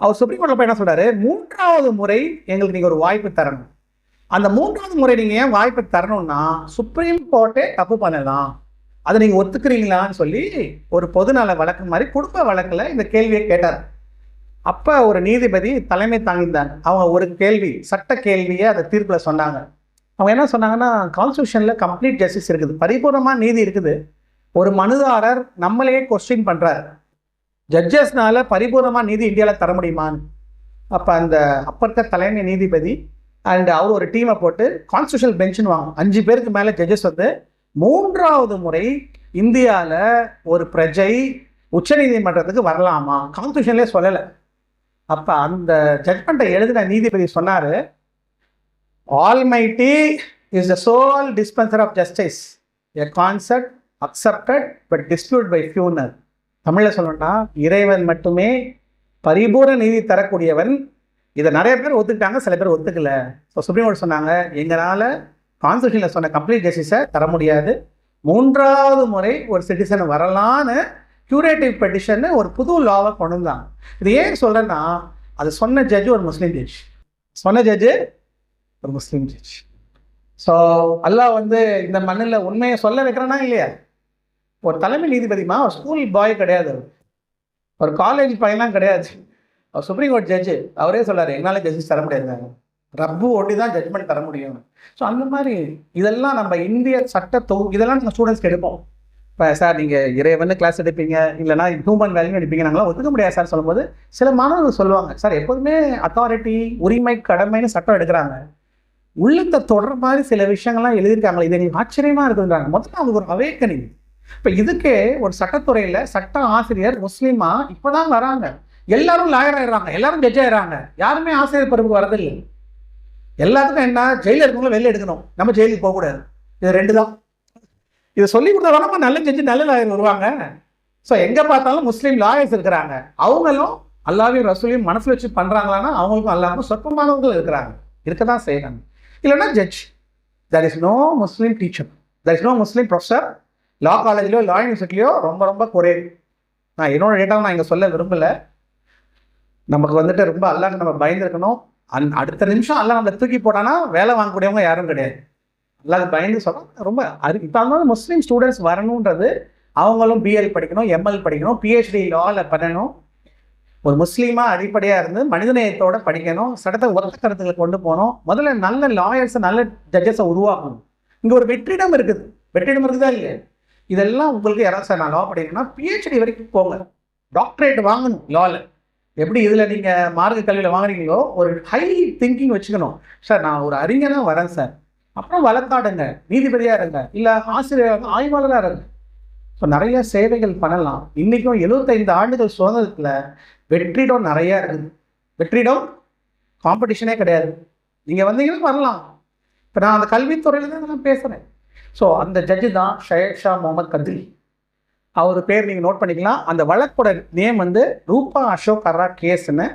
அவர் சுப்ரீம் கோர்ட்டில் போய் என்ன சொல்கிறாரு, 3வது முறை எங்களுக்கு நீங்கள் ஒரு வாய்ப்பு தரணும். அந்த 3வது முறை நீங்கள் ஏன் வாய்ப்பு தரணும்னா, சுப்ரீம் கோர்ட்டே தப்பு பண்ணலாம், அதை நீங்கள் ஒத்துக்கிறீங்களான்னு சொல்லி ஒரு பொதுநல வழக்கு மாதிரி குடும்ப வழக்கில் இந்த கேள்வியை கேட்டார். அப்போ ஒரு நீதிபதி தலைமை தாங்கியிருந்தாங்க. அவங்க ஒரு கேள்வி, சட்ட கேள்வியை அதை தீர்ப்பில் சொன்னாங்க. அவங்க என்ன சொன்னாங்கன்னா, கான்ஸ்டியூஷனில் கம்ப்ளீட் ஜஸ்டிஸ் இருக்குது, பரிபூர்ணமாக நீதி இருக்குது. ஒரு மனுதாரர் நம்மளையே கொஸ்டின் பண்ணுறார், ஜட்ஜஸ்னால பரிபூர்ணமாக நீதி இந்தியாவில் தர முடியுமான்னு. அப்போ அந்த அப்பற்ற தலைமை நீதிபதி அண்ட் அவர் ஒரு டீமை போட்டு கான்ஸ்டியூஷனல் பெஞ்சுன்னு வாங்க, 5 பேருக்கு மேலே ஜட்ஜஸ் வந்து 3வது முறை இந்தியாவில் ஒரு பிரஜை உச்சநீதிமன்றத்துக்கு வரலாமா, கான்ஸ்டியூஷன்லேயே சொல்லலை. அப்போ அந்த ஜட்மெண்ட்டை எழுதின நீதிபதி சொன்னார், almighty is the sole dispenser of justice, a concept accepted but dispute by fewer. தமிழில் சொல்லணும்னா, இறைவன் மட்டுமே பரிபூர்ண நீதி தரக்கூடியவன். இதை நிறைய பேர் ஒத்துக்கிட்டாங்க, சில பேர் ஒத்துக்கல. ஸோ சுப்ரீம் கோர்ட் சொன்னாங்க, எங்களால் கான்ஸ்டியூஷனில் சொன்ன கம்ப்ளீட் ஜஸ்டிஸை தர முடியாது, 3வது முறை ஒரு சிட்டிசன் வரலான்னு கியூரேட்டிவ் பெட்டிஷன் ஒரு புது லாவை கொண்டு வந்தாங்க. இது ஏன் சொல்கிறேன்னா, அது சொன்ன ஜட்ஜு ஒரு முஸ்லீம் ஜட்ஜ், ஒரு முஸ்லீம் ஜட்ஜ். ஸோ அல்லாஹ் வந்து இந்த மண்ணில் உண்மையை சொல்ல வைக்கிறேன்னா இல்லையா? ஒரு தலைமை நீதிபதிமா, ஒரு ஸ்கூல் பாய் கிடையாது, ஒரு காலேஜ் பையன்லாம் கிடையாது, அவர் சுப்ரீம் கோர்ட் ஜட்ஜு. அவரே சொல்லார், என்னால் ஜட்ஜஸ் தர முடியாதுங்க, ரப்பு ஒட்டி தான் ஜட்மெண்ட் தர முடியும். ஸோ அந்த மாதிரி இதெல்லாம் நம்ம இந்திய இதெல்லாம் நம்ம ஸ்டூடெண்ட்ஸ்க்கு எடுப்போம். இப்போ சார் நீங்கள் இறைவன் கிளாஸ் எடுப்பீங்க, இல்லைனா ஹியூமன் வேல்யூ எடுப்பீங்க, நாங்களாம் ஒத்துக்க முடியாது சார் சொல்லும்போது சில மாணவர்கள் சொல்லுவாங்க, சார் எப்போதுமே அத்தாரிட்டி, உரிமை, கடமைன்னு சட்டம் எடுக்கிறாங்க, உள்ளத்தை தொடர மாதிரி சில விஷயங்கள்லாம் எழுதியிருக்காங்களே, இது எங்களுக்கு ஆச்சரியமாக இருக்குன்றாங்க. மொத்தம் அவங்களுக்கு ஒரு அவேக்கனிங். இப்போ இதுக்கே ஒரு சட்டத்துறையில் சட்ட ஆசிரியர் முஸ்லீமா இப்போ தான் வராங்க, எல்லாரும் லாயர் ஆயிடுறாங்க, எல்லாரும் ஜட்ஜ் ஆயிடுறாங்க, யாருமே ஆசிரியர் பொறுப்புக்கு வரதில்லை. எல்லாத்துக்கும் என்ன, ஜெயிலில் இருக்கவங்களும் வெளில எடுக்கணும், நம்ம ஜெயிலுக்கு போகக்கூடாது. இது 2 தான். இதை சொல்லி கொடுத்தா நம்ம நல்ல ஜட்ஜு, நல்ல லாயர் வருவாங்க. ஸோ எங்கே பார்த்தாலும் முஸ்லீம் லாயர்ஸ் இருக்கிறாங்க, அவங்களும் அல்லாவையும் ரசூலையும் மனசில் வச்சு பண்ணுறாங்களான்னா அவங்களுக்கும் அல்லாமல் சொற்பமானவர்கள் இருக்கிறாங்க, இருக்க தான் செய்கிறாங்க. இல்லைன்னா judge, there is no Muslim teacher, there is no Muslim professor. Law காலேஜ்லையோ லா யூனிவர்சிட்டிலையோ ரொம்ப ரொம்ப குறைவு. நான் என்னோட டேட்டாவை நான் இங்கே சொல்ல விரும்பலை. நமக்கு வந்துட்டு ரொம்ப அல்லாஹ்க்கு நம்ம பயந்துருக்கணும். அடுத்த நிமிஷம் அல்லாஹ் நம்மளை தூக்கி போட்டானா வேலை வாங்கக்கூடியவங்க யாரும் கிடையாது. எல்லாரும் பயந்து சொல்கிறோம். ரொம்ப இப்போ இருந்தாலும் முஸ்லீம் ஸ்டூடெண்ட்ஸ் வரணுன்றது அவங்களும் பிஎல் படிக்கணும், எம்எல் படிக்கணும், பிஹெச்டி லாவில் பண்ணணும். ஒரு முஸ்லீமாக அடிப்படையாக இருந்து மனிதநேயத்தோடு படிக்கணும், சட்டத்தை ஒத்த கருத்துக்களை கொண்டு போகணும். முதல்ல நல்ல லாயர்ஸை நல்ல ஜட்ஜஸை உருவாக்கணும். இங்கே ஒரு வெற்றிடம் இருக்குது. வெற்றிடம் இருக்குதா இல்லையா? இதெல்லாம் உங்களுக்கு யாராவது சார் நான் லா படிக்கணும்னா பிஹெச்டி வரைக்கும் போங்க, டாக்டரேட் வாங்கணும் லாவில். எப்படி இதில் நீங்கள் மார்க்க கல்வியில் வாங்குறீங்களோ ஒரு ஹை திங்கிங் வச்சுக்கணும். சார் நான் ஒரு அறிஞனாக வரேன் சார், அப்புறம் வழக்காடுங்க, நீதிபதியாக இருங்க, இல்லை ஆசிரியர் ஆய்வாளராக இருங்க. ஸோ நிறைய சேவைகள் பண்ணலாம். இன்றைக்கும் 75 ஆண்டுகள் சுதந்திரத்தில் வெற்றிடம் நிறையா இருக்குது. வெற்றிடம் காம்படிஷனே கிடையாது. நீங்கள் வந்தீங்கன்னா வரலாம். இப்போ நான் அந்த கல்வித்துறையில் தான் நான் பேசுகிறேன். ஸோ அந்த ஜட்ஜு தான் ஷயர் ஷா முகமது கத்ரி. அவர் பேர் நீங்கள் நோட் பண்ணிக்கலாம். அந்த வழக்கோட நேம் வந்து ரூபா அசோக் அர்ரா கேஸ்ன்னு.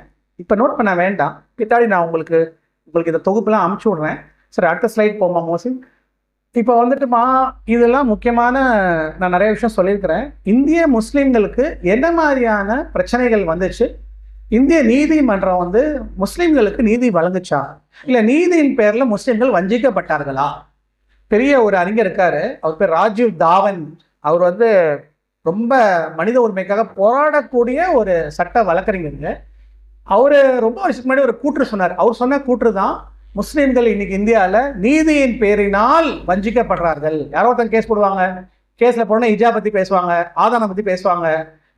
இப்போ நோட் பண்ண வேண்டாம், பின்னாடி நான் உங்களுக்கு இந்த தொகுப்புலாம் அமுச்சு விட்றேன். சரி, அடுத்த ஸ்லைட் போமா மோசின். இப்போ வந்துட்டுமா இதெல்லாம் முக்கியமான நான் நிறைய விஷயம் சொல்லியிருக்கிறேன். இந்திய முஸ்லீம்களுக்கு என்ன மாதிரியான பிரச்சனைகள் வந்துச்சு, இந்திய நீதிமன்றம் வந்து முஸ்லீம்களுக்கு நீதி வழங்குச்சா, இல்லை நீதியின் பேரில் முஸ்லீம்கள் வஞ்சிக்கப்பட்டார்களா? பெரிய ஒரு அறிஞர் இருக்கார், அவர் பேர் ராஜீவ் தாவன். அவர் வந்து ரொம்ப மனித உரிமைக்காக போராடக்கூடிய ஒரு சட்ட வழக்கறிஞருங்க. அவர் ரொம்ப வருஷத்துக்கு முன்னாடி ஒரு கூற்று சொன்னார். அவர் சொன்ன கூற்று தான், முஸ்லீம்கள் இன்னைக்கு இந்தியாவில் நீதியின் பேரினால் வஞ்சிக்கப்படுறார்கள். யாரோ ஒருத்தங்க கேஸ் போடுவாங்க, கேஸில் போனால் ஹிஜாப் பற்றி பேசுவாங்க, ஆதாரம் பற்றி பேசுவாங்க.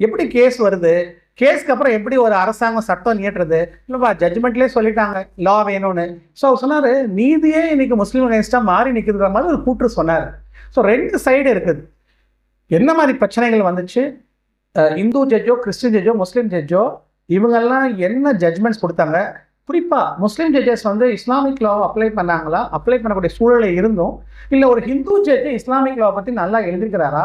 எப்படி கேஸ் வருது, கேஸ்க்கு அப்புறம் எப்படி ஒரு அரசாங்கம் சட்டம் இயற்றுறது, இல்லைப்பா ஜட்ஜ்மெண்ட்லேயே சொல்லிட்டாங்க லா வேணும்னு. ஸோ அவர் சொன்னார், நீதியே இன்னைக்கு முஸ்லீம் அகைன்ஸ்டாக மாறி நிற்கிற மாதிரி ஒரு கூற்று சொன்னார். ஸோ ரெண்டு சைடு இருக்குது. என்ன மாதிரி பிரச்சனைகள் வந்துச்சு, இந்து ஜட்ஜோ, கிறிஸ்டின் ஜட்ஜோ, முஸ்லீம் ஜட்ஜோ, இவங்கெல்லாம் என்ன ஜட்ஜ்மெண்ட்ஸ் கொடுத்தாங்க. குறிப்பாக முஸ்லீம் ஜட்ஜஸ் வந்து இஸ்லாமிக் லாவை அப்ளை பண்ணாங்களா, அப்ளை பண்ணக்கூடிய சூழலை இருந்தும், இல்லை ஒரு ஹிந்து ஜட்ஜு இஸ்லாமிக் லாவை பற்றி நல்லா எழுதிக்கிறாரா?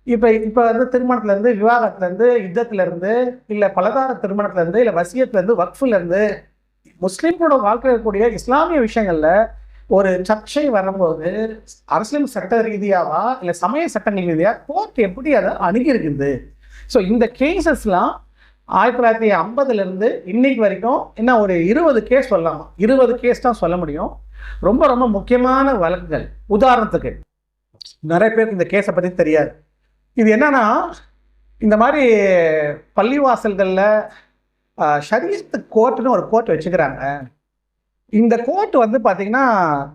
இப்போ வந்து திருமணத்துலேருந்து, விவாகத்துலேருந்து, யுத்தத்துலேருந்து, இல்லை பலதார திருமணத்துலேருந்து, இல்லை வசியத்துலேருந்து, வக்ஃபுலேருந்து, முஸ்லீம்களோட வாழ்க்கையில் இருக்கக்கூடிய இஸ்லாமிய விஷயங்களில் ஒரு சர்ச்சை வரும்போது அரசியல் சட்ட ரீதியாவா இல்லை சமய சட்டங்கள் ரீதியாக கோர்ட் எப்படி அதை அணுகியிருக்குது. ஸோ இந்த கேசஸ்லாம் 1950 இன்னைக்கு வரைக்கும் என்ன ஒரு 20 கேஸ் சொல்லலாம். 20 கேஸ் தான் சொல்ல முடியும். ரொம்ப ரொம்ப முக்கியமான வழக்குகள். உதாரணத்துக்கு நிறைய பேருக்கு இந்த கேஸை பற்றி தெரியாது. இது என்னன்னா, இந்த மாதிரி பள்ளிவாசல்களில் ஷரியத் கோர்ட்டுன்னு ஒரு கோர்ட் வச்சுக்கிறாங்க. இந்த கோர்ட் வந்து பார்த்தீங்கன்னா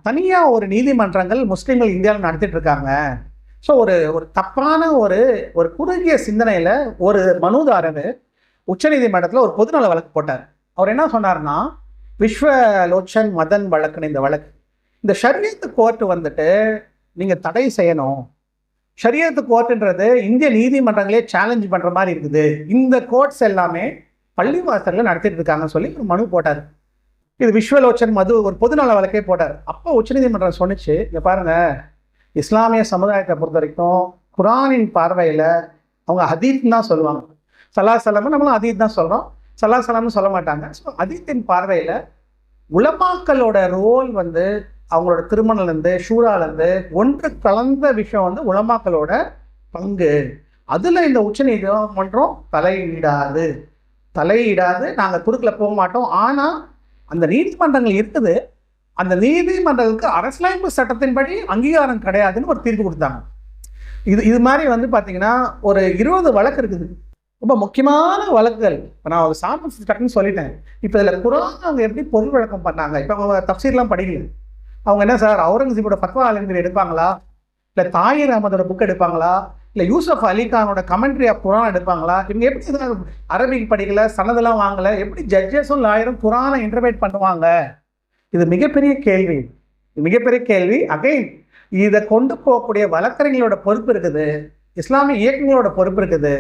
தனியாக ஒரு நீதிமன்றங்கள் முஸ்லீம்கள் இந்தியாவில் நடத்திட்டு இருக்காங்க. ஸோ ஒரு தப்பான ஒரு குறுகிய சிந்தனையில் ஒரு மனுதாரர் உச்சநீதிமன்றத்தில் ஒரு பொதுநல வழக்கு போட்டார். அவர் என்ன சொன்னார்னா, விஸ்வலோச்சன் மதன் வழக்குன்னு இந்த வழக்கு, இந்த ஷரியத் கோர்ட் வந்துட்டு நீங்கள் தடை செய்யணும். ஷரியத் கோர்ட்டுன்றது இந்திய நீதிமன்றங்களே சேலஞ்ச் பண்ணுற மாதிரி இருக்குது. இந்த கோர்ட்ஸ் எல்லாமே பள்ளிவாசல்கள் நடத்திட்டு இருக்காங்கன்னு சொல்லி ஒரு மனு போட்டார். இது விஸ்வலோச்சன் ஒரு பொதுநல வழக்கே போட்டார். அப்போ உச்சநீதிமன்றம் சொன்னிச்சு, இங்கே பாருங்க, இஸ்லாமிய சமுதாயத்தை பொறுத்த வரைக்கும் குரானின் பார்வையில் அவங்க ஹதீத் தான் சொல்லுவாங்க. சலாசலம்னு நம்மளும் அதீத் தான் சொல்கிறோம், சலாசலம்னு சொல்ல மாட்டாங்க. ஸோ அதீத்தின் பார்வையில் உலமாக்களோட ரோல் வந்து அவங்களோட திருமணம்லேருந்து ஷூராலேருந்து ஒன்று கலந்த விஷயம் வந்து உலமாக்களோட பங்கு. அதில் இந்த உச்சநீதிமன்றம் தலையிடாது, நாங்கள் குறுக்கில் போக மாட்டோம். ஆனால் அந்த நீதிமன்றங்கள் இருக்குது, அந்த நீதிமன்றங்களுக்கு அரசியலமைப்பு சட்டத்தின்படி அங்கீகாரம் கிடையாதுன்னு ஒரு தீர்ப்பு கொடுத்தாங்க. இது மாதிரி வந்து பார்த்தீங்கன்னா ஒரு 20 வழக்கு இருக்குது, ரொம்ப முக்கியமான வழக்குகள். இப்போ நான் ஒரு சார்பு டக்குன்னு சொல்லிட்டேன். இப்போ இதில் குரான் அவங்க எப்படி பொருள் விளக்கம் பண்ணாங்க. இப்போ அவங்க தப்சீர்லாம் படிக்கல. அவங்க என்ன சார் அவுரங்கசீபோட ஃபத்வா அலிங்கர் எடுப்பாங்களா, இல்லை தாயிர் அஹமதோட புக் எடுப்பாங்களா, இல்லை யூசுப் அலிகானோட கமெண்ட்ரி ஆஃப் குரான் எடுப்பாங்களா? இவங்க எப்படி அரபிக் படிக்கல, சனதெல்லாம் வாங்கலை, எப்படி ஜட்ஜஸும் லாயரும் குரானை இன்டர்பிரேட் பண்ணுவாங்க? இது மிகப்பெரிய கேள்வி. அகைன் இதை கொண்டு போகக்கூடிய வழக்கறிஞர்களோட பொறுப்பு இருக்குது, இஸ்லாமிய இயக்கங்களோட பொறுப்பு இருக்குது.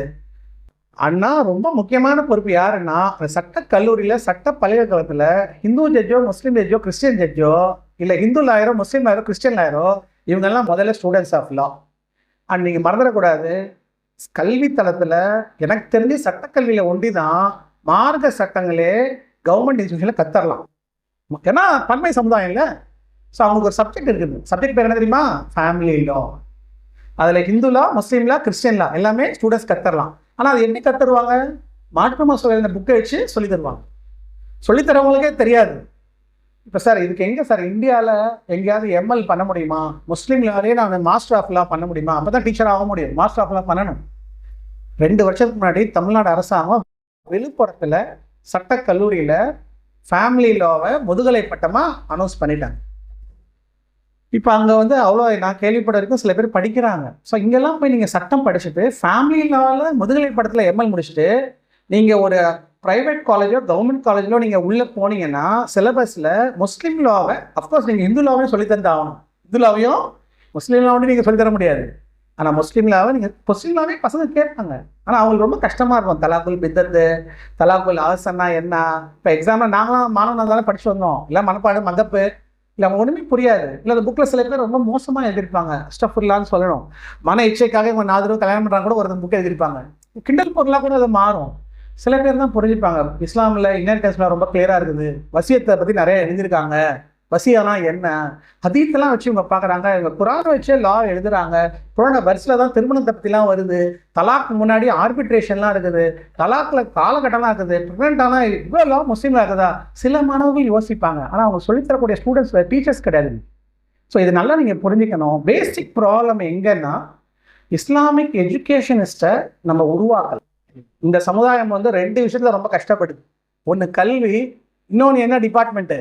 அண்ணா ரொம்ப முக்கியமான பொறுப்பு யாருன்னா, சட்ட கல்லூரியில் சட்ட பல்கலைக்கழகத்தில் ஹிந்து ஜட்ஜோ, முஸ்லீம் ஜட்ஜோ, கிறிஸ்டியன் ஜட்ஜோ, இல்லை ஹிந்து லாயரோ, முஸ்லீம் லாயரோ, கிறிஸ்டியன் லாயரோ, இவங்கெல்லாம் முதல்ல ஸ்டூடெண்ட்ஸ் ஆஃப் லா. அண்ட் நீங்கள் மறந்துடக்கூடாது, கல்வித்தளத்தில் எனக்கு தெரிஞ்சு சட்டக்கல்வியில் ஒண்டி தான் மார்க்க சட்டங்களே கவர்மெண்ட் இன்ஸ்டியூஷனில் கத்தரலாம். ஏன்னா பன்மை சமுதாயம் இல்லை. ஸோ அவங்களுக்கு ஒரு சப்ஜெக்ட் இருக்குது. சப்ஜெக்ட் பேர் என்ன தெரியுமா? ஃபேமிலி லா. அதில் ஹிந்து லா, முஸ்லீம் லா, கிறிஸ்டியன் லா எல்லாமே ஸ்டூடெண்ட்ஸ் கத்தரலாம். ஆனால் அது எப்படி கற்றுருவாங்க? மாற்று மசோதா புக்கை வச்சு சொல்லி தருவாங்க. சொல்லித்தரவங்களுக்கே தெரியாது. இப்போ சார் இதுக்கு எங்கே சார் இந்தியாவில் எங்கேயாவது எம்எல் பண்ண முடியுமா? முஸ்லீம் லாலே நான் மாஸ்டர் ஆஃப் லா பண்ண முடியுமா? அப்போ தான் டீச்சர் ஆக முடியும். மாஸ்டர் ஆஃப் லா பண்ணணும். 2 வருஷத்துக்கு முன்னாடி தமிழ்நாடு அரசாங்கம் விழுப்புரத்தில் சட்டக்கல்லூரியில் ஃபேமிலி லாவை முதுகலை பட்டமாக அனௌன்ஸ் பண்ணிட்டாங்க. இப்போ அங்கே வந்து அவ்வளோ நான் கேள்விப்பட வரைக்கும் சில பேர் படிக்கிறாங்க. ஸோ இங்கெல்லாம் போய் நீங்கள் சட்டம் படிச்சுட்டு ஃபேமிலி லாவில் முதுகலை பட்டத்தில் எம்எல் முடிச்சுட்டு நீங்கள் ஒரு ப்ரைவேட் காலேஜோ கவர்மெண்ட் காலேஜோ நீங்கள் உள்ளே போனீங்கன்னா சிலபஸில் முஸ்லீம் லாவை, அஃப்கோர்ஸ் நீங்கள் இந்து லாவையும் சொல்லித்தந்து ஆகணும். இந்து லாவையும் முஸ்லீம் லாவையும் நீங்கள் சொல்லித்தர முடியாது. ஆனால் முஸ்லீம் லாவை நீங்கள் முஸ்லீம் லாவே பசங்க கேட்பாங்க. ஆனால் அவங்களுக்கு ரொம்ப கஷ்டமாக இருக்கும். தலாக்குல் பித்தத்து, தலாக்குல் ஆசன்னா என்ன. இப்போ எக்ஸாம்பிள் நாங்களாம் மாணவனாக தானே படிச்சு வந்தோம். இல்லை மனப்பாடு மதப்பு இல்லை அவங்க ஒன்றுமே புரியாது. இல்லை அந்த புக்கில் சில பேர் ரொம்ப மோசமாக எழுதியிருப்பாங்க. அஸ்டஃபுல்லான்னு சொல்லணும். மன இச்சைக்காக இவங்க நாதரவு கல்யாணம் பண்ணுறாங்க கூட ஒரு புக் எழுதியிருப்பாங்க. கிண்டல் பொருளாக கூட அது மாறும். சில பேர் தான் புரிஞ்சுப்பாங்க. இஸ்லாமில் இன்ஹெரிட்டன்ஸ்லாம் ரொம்ப கிளியராக இருக்குது. வசியத்தை பற்றி நிறைய எழுதியிருக்காங்க. வசியானா என்ன, ஹதீத்தெல்லாம் வச்சு இவங்க பார்க்குறாங்க. இவங்க குரானை வச்சே லா எழுதுறாங்க. குரான வரிசையில் தான் திருமணத்தை பற்றிலாம் வருது. தலாக்கு முன்னாடி ஆர்பிட்ரேஷன்லாம் இருக்குது. தலாக்கில் காலகட்டம்லாம் இருக்குது. ப்ரெக்னென்ட்டானா இவ்வளோ லா முஸ்லீமில் இருக்குதா? சில மாணவர்கள் யோசிப்பாங்க. ஆனால் அவங்க சொல்லித்தரக்கூடிய ஸ்டூடெண்ட்ஸ் டீச்சர்ஸ் கிடையாது. ஸோ இது நல்லா நீங்கள் புரிஞ்சுக்கணும். பேசிக் ப்ராப்ளம் எங்கன்னா இஸ்லாமிக் எஜுகேஷனிஸ்ட்டை நம்ம உருவாக்கல. இந்த சமுதாயம் வந்து 2 விஷயத்தில் ரொம்ப கஷ்டப்படுது. ஒன்று கல்வி, இன்னொன்று என்ன டிபார்ட்மெண்ட்டு,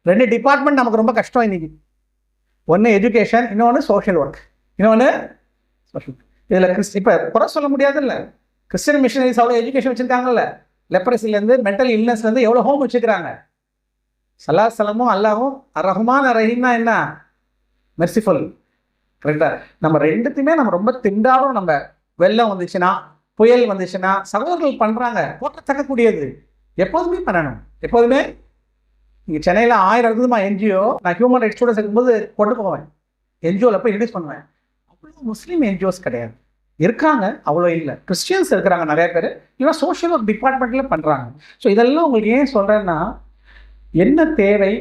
2 டிபார்ட்மெண்ட் நமக்கு ரொம்ப கஷ்டம் இன்னைக்கு. ஒன்று எஜுகேஷன், இன்னொன்று சோஷியல் ஒர்க், இன்னொன்று சோஷியல். இதில் இப்போ குறை சொல்ல முடியாது. இல்லை, கிறிஸ்டியன் மிஷனரிஸ் அவ்வளோ எஜுகேஷன் வச்சுருக்காங்கல்ல. லெப்ரஸிலேருந்து மென்டல் இல்னஸ்லேருந்து எவ்வளோ ஹோம் வச்சுக்கிறாங்க. சலாசலமும் அல்லாஹும் ரஹ்மான் ரஹீம்னா என்ன, மெர்சிஃபுல். கரெக்டாக நம்ம 2த்தையுமே நம்ம ரொம்ப திண்டாடும். நம்ம வெள்ளம் வந்துச்சுன்னா, புயல் வந்துச்சுன்னா சகோதரர்கள் பண்ணுறாங்க. போற்றத்தக்கக்கூடியது. எப்போதுமே பண்ணணும். எப்போதுமே இங்கே சென்னையில் 1000 இருக்குதுமா என்ஜிஓ. நான் ஹியூமன் ரைட்ஸ் ஸ்டூடெண்ட்ஸ் இருக்கும்போது கொண்டு போவேன். என்ஜிஓவில் போய் இன்ட்ரடியூஸ் பண்ணுவேன். அவ்வளோ முஸ்லீம் என்ஜிஓஸ் கிடையாது. இருக்காங்க, அவ்வளோ இல்லை. கிறிஸ்டியன்ஸ் இருக்கிறாங்க நிறைய பேர். இல்லைனா சோஷியல் ஒர்க் டிபார்ட்மெண்ட்டில் பண்ணுறாங்க. ஸோ இதெல்லாம் உங்களுக்கு ஏன் சொல்கிறேன்னா, என்ன தேவை,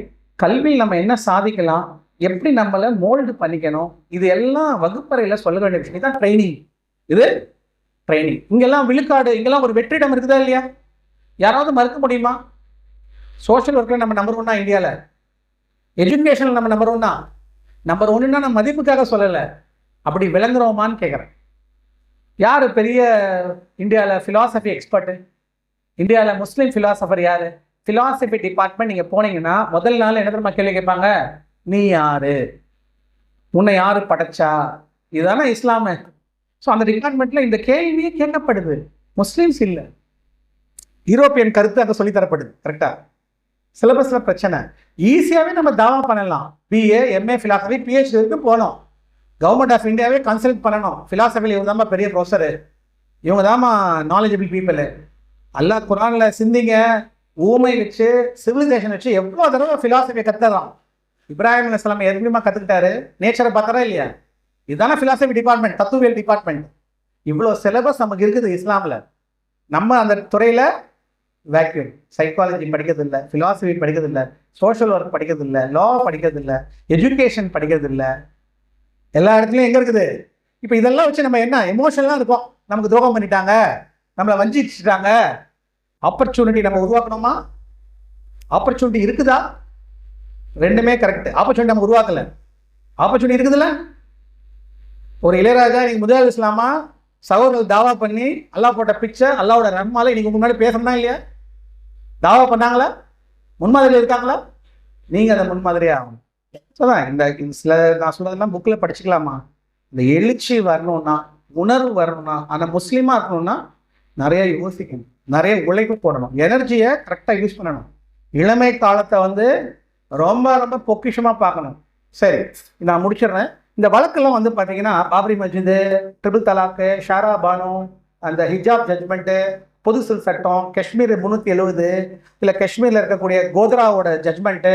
கல்வியில் நம்ம என்ன சாதிக்கலாம், எப்படி நம்மளை மோல்டு பண்ணிக்கணும், இது எல்லாம் வகுப்பறையில் சொல்ல வேண்டிய விஷயம். இதுதான் ட்ரைனிங். இது ட்ரைனிங். இங்கெல்லாம் விழுக்காடு, இங்கெல்லாம் ஒரு வெற்றிடம் இருக்குதா இல்லையா? யாராவது மறுக்க முடியுமா? சோஷியல் ஒர்க்கில் நம்ம நம்பர் 1 இந்தியாவில். எஜுகேஷனில் நம்ம நம்பர் 1. நம்பர் 1ன்னா நம்ம மதிப்புக்காக சொல்லலை. அப்படி விளங்குறோமான்னு கேட்குறேன். யார் பெரிய இந்தியாவில் ஃபிலாசபி எக்ஸ்பர்ட்டு? இந்தியாவில் முஸ்லீம் ஃபிலாசபர் யார்? ஃபிலாசபி டிபார்ட்மெண்ட் நீங்கள் போனீங்கன்னா முதல் நாள் என்ன தெரியுமா கேள்வி கேட்பாங்க? நீ யாரு, உன்னை யாரு படைச்சா, இதுதானே இஸ்லாமு. ஸோ அந்த டிபார்ட்மெண்ட்டில் இந்த கேள்வியே கேட்கப்படுது. முஸ்லீம்ஸ் இல்லை, யூரோப்பியன் கருத்து அங்கே சொல்லித்தரப்படுது. கரெக்டாக சிலபஸில் பிரச்சனை. ஈஸியாகவே நம்ம தாவா பண்ணலாம். பிஏ, எம்ஏ ஃபிலாசபி, பிஹெச்டி வரைக்கும் போகணும். கவர்மெண்ட் ஆஃப் இந்தியாவே கன்சல்ட் பண்ணணும். ஃபிலாசபியில் இவங்க தான்மா பெரிய ப்ரொஃபஸரு, இவங்க தான்மா நாலேஜபிள் பீப்புளு. அல்லாஹ் குரானில் சிந்திங்க, ஊமை வச்சு, சிவிலைசேஷன் வச்சு எவ்வளோ தடவை ஃபிலாசபியை கற்றுக்கலாம். இப்ராஹிம் அலைஹிஸ்ஸலாம் எப்படிமா கற்றுக்கிட்டாரு? நேச்சரை பார்த்தாரா இல்லையா? இதுதானே ஃபிலாசபி டிபார்ட்மெண்ட், தத்துவியல் டிபார்ட்மெண்ட். இவ்வளோ சிலபஸ் நமக்கு இருக்குது இஸ்லாமில். நம்ம அந்த துறையில் வேக்யூம். சைக்காலஜி படிக்கிறதில்லை, ஃபிலாசபி படிக்கிறதில்லை, சோஷியல் ஒர்க் படிக்கிறதில்லை, லா படிக்கிறதில்லை, எஜுகேஷன் படிக்கிறதில்லை. எல்லா இடத்துலையும் எங்கே இருக்குது? இப்போ இதெல்லாம் வச்சு நம்ம என்ன எமோஷனலாக இருக்கும். நமக்கு துரோகம் பண்ணிட்டாங்க, நம்மளை வஞ்சிச்சுட்டாங்க. ஆப்பர்ச்சுனிட்டி நம்ம உருவாக்கணுமா? ஆப்பர்ச்சுனிட்டி இருக்குதா? 2மே கரெக்ட். ஆப்பர்ச்சுனிட்டி நம்ம உருவாக்கலை. ஆப்பர்ச்சுனிட்டி இருக்குதுல்ல. ஒரு இளையராஜா இன்னைக்கு முதல் இஸ்லாமா சகோதரர்கள் தாவா பண்ணி அல்லாஹ் போட்ட பிக்சர், அல்லாவோட ரஹ்மால இன்னைக்கு முன்னாடி பேசணும்னா இல்லையா? தாவா பண்ணாங்களா? முன்மாதிரியில் இருக்காங்களா? நீங்கள் அந்த முன்மாதிரியாக ஆகணும். ஸோ தான் இந்த சில நான் சொல்கிறதெல்லாம் புக்கில் படிச்சுக்கலாமா? இந்த எழுச்சி வரணும்னா, உணர்வு வரணும்னா, அந்த முஸ்லீமாக இருக்கணும்னா நிறைய யோசிக்கணும், நிறைய உழைப்பு போடணும், எனர்ஜியை கரெக்டாக யூஸ் பண்ணணும். இளமை காலத்தை வந்து ரொம்ப ரொம்ப பொக்கிஷமாக பார்க்கணும். சரி, நான் முடிச்சிடுறேன். இந்த வழக்கெல்லாம் வந்து பார்த்தீங்கன்னா பாபரி மஸ்ஜிது, ட்ரிபிள் தலாக்கு, ஷாரா பானு, அந்த ஹிஜாப் ஜட்மெண்ட்டு, பொது சில் சட்டம், காஷ்மீர் 370, இல்லை காஷ்மீரில் இருக்கக்கூடிய கோத்ராவோட ஜட்மெண்ட்டு,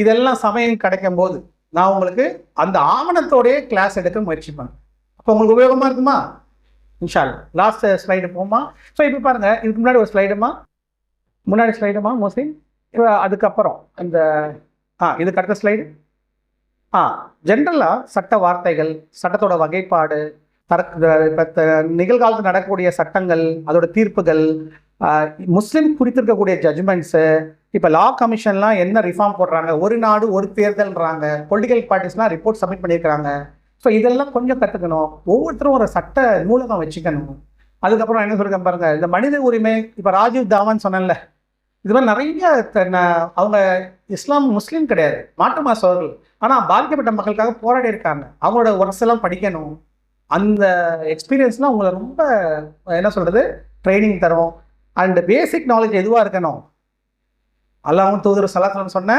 இதெல்லாம் சமயம் கிடைக்கும் போது நான் உங்களுக்கு அந்த ஆவணத்தோடைய கிளாஸ் எடுக்க முயற்சி பண்ணேன். அப்போ உங்களுக்கு உபயோகமாக இருக்குமா? இன்ஷா அல்லாஹ். லாஸ்ட் ஸ்லைடு போமா. ஸோ இப்போ பாருங்கள், இதுக்கு முன்னாடி ஒரு ஸ்லைடுமா, மோஸ்ட்லி இப்போ அதுக்கப்புறம் அந்த இதுக்கு அடுத்த ஸ்லைடு. ஜென்ரலாக சட்ட வார்த்தைகள், சட்டத்தோட வகைப்பாடு, நிகழ்காலத்தில் நடக்கக்கூடிய சட்டங்கள், அதோட தீர்ப்புகள், முஸ்லீம் குறித்திருக்கக்கூடிய ஜட்ஜ்மெண்ட்ஸு, இப்போ லா கமிஷன்லாம் என்ன ரிஃபார்ம் போடுறாங்க, ஒரு நாடு ஒரு தேர்தல்ன்றாங்க, பொலிட்டிக்கல் பார்ட்டிஸ்லாம் ரிப்போர்ட் சப்மிட் பண்ணியிருக்கிறாங்க. ஸோ இதெல்லாம் கொஞ்சம் கற்றுக்கணும். ஒவ்வொருத்தரும் ஒரு சட்ட நூலகம் வச்சுக்கணும். அதுக்கப்புறம் என்ன சொல்லிருக்கேன் பாருங்கள், இந்த மனித உரிமை, இப்போ ராஜீவ் தாவன் சொன்னேன்ல, இது மாதிரி நிறைய அவங்க இஸ்லாம் முஸ்லீம் கிடையாது, மாற்று மாசவர்கள், ஆனால் பாதிக்கப்பட்ட மக்களுக்காக போராடி இருக்காங்க. அவங்களோட ஒர்க்ஸ் எல்லாம் படிக்கணும். அந்த எக்ஸ்பீரியன்ஸ்லாம் உங்களை ரொம்ப என்ன சொல்கிறது ட்ரைனிங் தரும். அண்ட் பேசிக் நாலேஜ் எதுவாக இருக்கணும், அல்லாஹ்வும் தூதர் ஸல்லல்லாஹு அலைஹி வஸல்லம் சொன்ன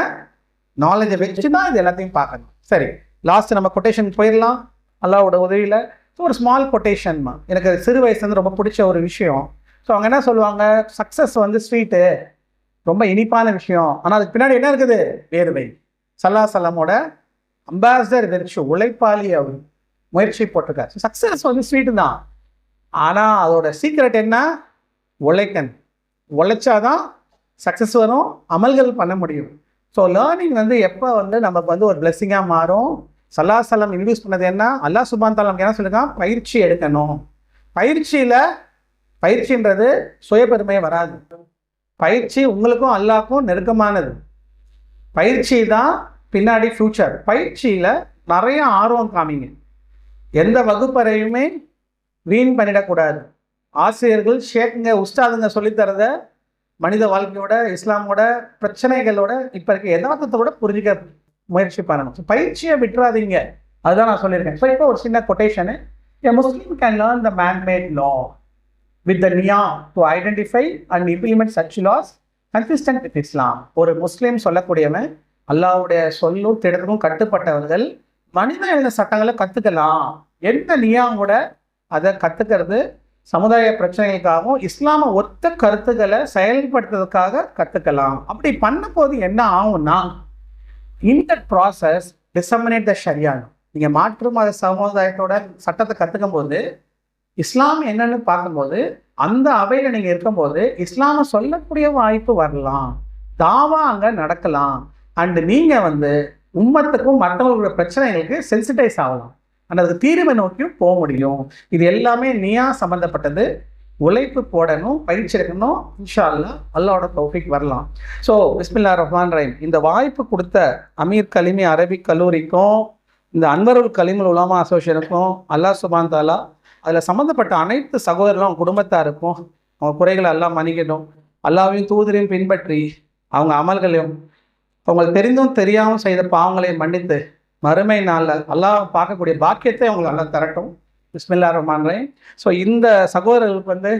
நாலேஜை வச்சு தான் இது எல்லாத்தையும் பார்க்கணும். சரி, லாஸ்ட்டு நம்ம கொட்டேஷன் போயிடலாம் அல்லாஹ்வோட உதவியில். ஸோ ஒரு ஸ்மால் கொட்டேஷன்மா, எனக்கு சிறு வயசுலேருந்து ரொம்ப பிடிச்ச ஒரு விஷயம். ஸோ அவங்க என்ன சொல்லுவாங்க, சக்ஸஸ் வந்து ஸ்வீட்டு, ரொம்ப இனிப்பான விஷயம், ஆனால் அதுக்கு பின்னாடி என்ன இருக்குது, வேர்வை. ஸல்லல்லாஹு அலைஹி வஸல்லமோட அம்பாசிடர் வெர்ச்சு, உழைப்பாளி அவர் முயற்சி போட்டிருக்காரு. சக்ஸஸ் வந்து ஸ்வீட்டு தான், ஆனால் அதோட சீக்ரெட் என்ன, உழைச்சாதான் சக்ஸஸ் வரும், அமல்கள் பண்ண முடியும். ஸோ லேர்னிங் வந்து எப்போ வந்து நமக்கு வந்து ஒரு பிளெஸ்ஸிங்காக மாறும். ஸல்லல்லாஹு அலைஹி வஸல்லம் இன்ட்யூஸ் பண்ணது என்ன, அல்லாஹ் சுப்ஹானஹு வ தஆலா நமக்கு என்ன சொல்லியிருக்கான், பயிற்சி எடுக்கணும். பயிற்சின்றது சுயபெருமையை வராது. பயிற்சி உங்களுக்கும் அல்லாஹ்க்கும் நெருக்கமானது. பயிற்சி தான் பின்னாடி ஃப்யூச்சர். பயிற்சியில் நிறைய ஆர்வம் காமிங்க. எந்த வகுப்பறையுமே வீண் பண்ணிடக்கூடாது. ஆசிரியர்கள், ஷேக்குங்க, உஸ்தாதுங்க சொல்லித்தரத மனித வாழ்க்கையோட, இஸ்லாமோட பிரச்சனைகளோட, இப்போ இருக்க யதார்த்தத்தோட புரிஞ்சுக்க முயற்சி பண்ணணும். ஸோ பயிற்சியை விட்டுறாதீங்க, அதுதான் நான் சொல்லியிருக்கேன். ஸோ இப்போ ஒரு சின்ன quotation, a Muslim can learn the man-made law with the niyyah to identify and implement such laws consistent with Islam. ஒரு முஸ்லீம் சொல்லக்கூடியவன் அல்லாஹ்வுடைய சொல்லும் திடத்துக்கும் கட்டுப்பட்டவர்கள் மனித எழுத சட்டங்களை கற்றுக்கலாம். எந்த நியாவோட அதை கற்றுக்கிறது சமுதாய பிரச்சனைகளுக்காகவும் இஸ்லாம ஒத்த கருத்துக்களை செயல்படுத்துறதுக்காக கற்றுக்கலாம். அப்படி பண்ண போது என்ன ஆகும்னா, இந்த ப்ராசஸ் டிசமினேட் த ஷரியா. நீங்கள் மாற்று மத சமுதாயத்தோட சட்டத்தை கற்றுக்கும் போது, இஸ்லாம் என்னன்னு பார்க்கும்போது, அந்த அவையில் நீங்கள் இருக்கும்போது இஸ்லாமை சொல்லக்கூடிய வாய்ப்பு வரலாம், தாவா அங்கே நடக்கலாம். அண்டு நீங்கள் வந்து உம்மத்துக்கும் மற்றவங்களோட பிரச்சனைகளுக்கு சென்சிட்டைஸ் ஆகலாம், அண்ட் அதுக்கு தீர்வை நோக்கியும் போக முடியும். இது எல்லாமே நியா சம்மந்தப்பட்டது. உழைப்பு போடணும், பயிற்சி எடுக்கணும், இன்ஷா அல்லாஹ் அல்லாஹ்வோட தௌஃபீக் வரலாம். ஸோ பிஸ்மில்லாஹிர் ரஹ்மானிர் ரஹீம். இந்த வாய்ப்பு கொடுத்த அமீர் கலிமி அரபிக் கல்லூரிக்கும், இந்த அன்வருல் கலிமுல் உலமா அசோசியேஷனுக்கும் அல்லாஹ் சுப்ஹானஹு தஆலா, அதில் சம்மந்தப்பட்ட அனைத்து சகோதரர்களும் குடும்பத்தாருக்கும் அவங்க குறைகளை எல்லாம் மன்னிக்கணும். அல்லாஹ்வையும் தூதரையும் பின்பற்றி அவங்க அமல்களையும் அவங்களுக்கு தெரிந்தும் தெரியாமல் செய்த பாவங்களையும் மன்னித்து மறுமை நாளில் அல்லாஹ் பார்க்கக்கூடிய பாக்கியத்தை அவங்களுக்கு அல்லாஹ் தரட்டும். பிஸ்மில்லாஹிர் ரஹ்மானிர் ரஹீம். ஸோ இந்த சகோதரர்களுக்கு வந்து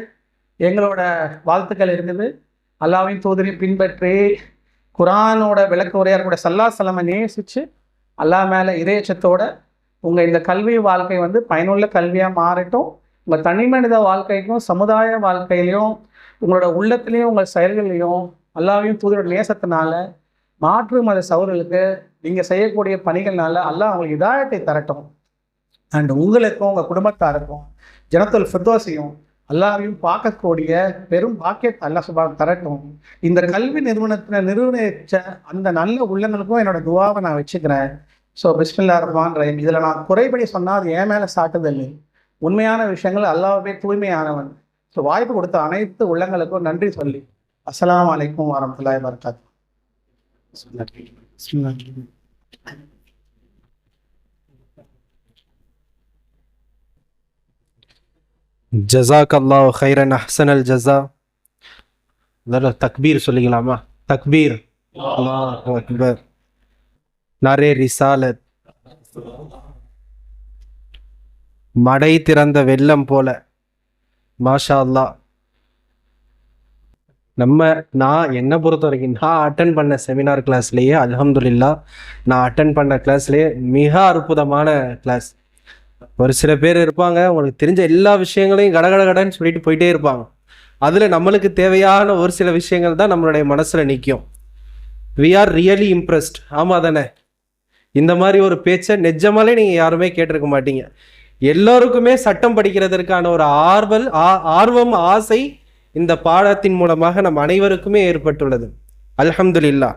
எங்களோட வாழ்த்துக்கள் இருக்குது. அல்லாஹ்வையும் தூதரையும் பின்பற்றி குர்ஆனோட விளக்க உரையாடக்கூடிய ஸல்லல்லாஹு அலைஹி வஸல்லம் நேசித்து அல்லாஹ் மேலே இறையச்சத்தோட உங்கள் இந்த கல்வி வாழ்க்கை வந்து பயனுள்ள கல்வியாக மாறட்டும். உங்கள் தனி மனித வாழ்க்கைக்கும் சமுதாய வாழ்க்கையிலையும் உங்களோட உள்ளத்துலேயும் உங்கள் செயல்களையும் அல்லாஹ்வையும் தூதரோட நேசத்தினால மாற்று மத சகோதரர்களுக்கு நீங்கள் செய்யக்கூடிய பணிகள்னால அல்லாஹ் அவங்களுக்கு இதாயத்தை தரட்டும். அண்ட் உங்களுக்கும் உங்கள் குடும்பத்தாருக்கும் ஜனத்துல் ஃபிர்தௌஸையும் அல்லாஹ்வையும் பார்க்கக்கூடிய பெரும் பாக்கியத்தை அல்லாஹ் சுப்ஹானஹு தரட்டும். இந்த கல்வி நிறுவனிச்ச அந்த நல்ல உள்ளங்களுக்கும் என்னோட துவாவை நான் வச்சுக்கிறேன். ஸோ பிஸ்மில்லாஹிர் ரஹ்மானிர் ரஹீம். இதில் நான் குறைபடி சொன்னால் அது என் மேலே சாட்டுதல். உண்மையான விஷயங்கள் அல்லாஹ்வே தூய்மையானவன். ஸோ வாய்ப்பு கொடுத்த அனைத்து உள்ளங்களுக்கும் நன்றி சொல்லி அஸ்ஸலாமு அலைக்கும் வரஹ்மத்துல்லாஹி வபரகாத்துஹு. ஜஸாக்கல்லாஹு ஹைரன் அஹ்ஸனல் ஜஸா. அதெல்லாம் தக்பீர் சொல்லிக்கலாமா? தக்பீர், அல்லாஹு அக்பர். நாரே ரிசாலத். மடை திறந்த வெள்ளம் போல மாஷா அல்லாஹ். நான் என்னை பொறுத்த வரைக்கும் நான் அட்டன் பண்ண செமினார் கிளாஸ்லேயே அல்ஹம்துலில்லாஹ், நான் அட்டன் பண்ண கிளாஸ்லேயே மிக அற்புதமான கிளாஸ். ஒரு சில பேர் இருப்பாங்க, உங்களுக்கு தெரிஞ்ச எல்லா விஷயங்களையும் கடகடன்னு சொல்லிட்டு போயிட்டே இருப்பாங்க. அதில் நம்மளுக்கு தேவையான ஒரு சில விஷயங்கள் தான் நம்மளுடைய மனசில் நிற்கும். We are really impressed. ஆமாம் தானே? இந்த மாதிரி ஒரு பேச்சை நிஜமாலே நீங்கள் யாருமே கேட்டிருக்க மாட்டீங்க. எல்லோருக்குமே சட்டம் படிக்கிறதற்கான ஒரு ஆர்வம், ஆசை இந்த பாடத்தின் மூலமாக நம் அனைவருக்குமே ஏற்பட்டுள்ளது. அல்ஹம்துலில்லாஹ்.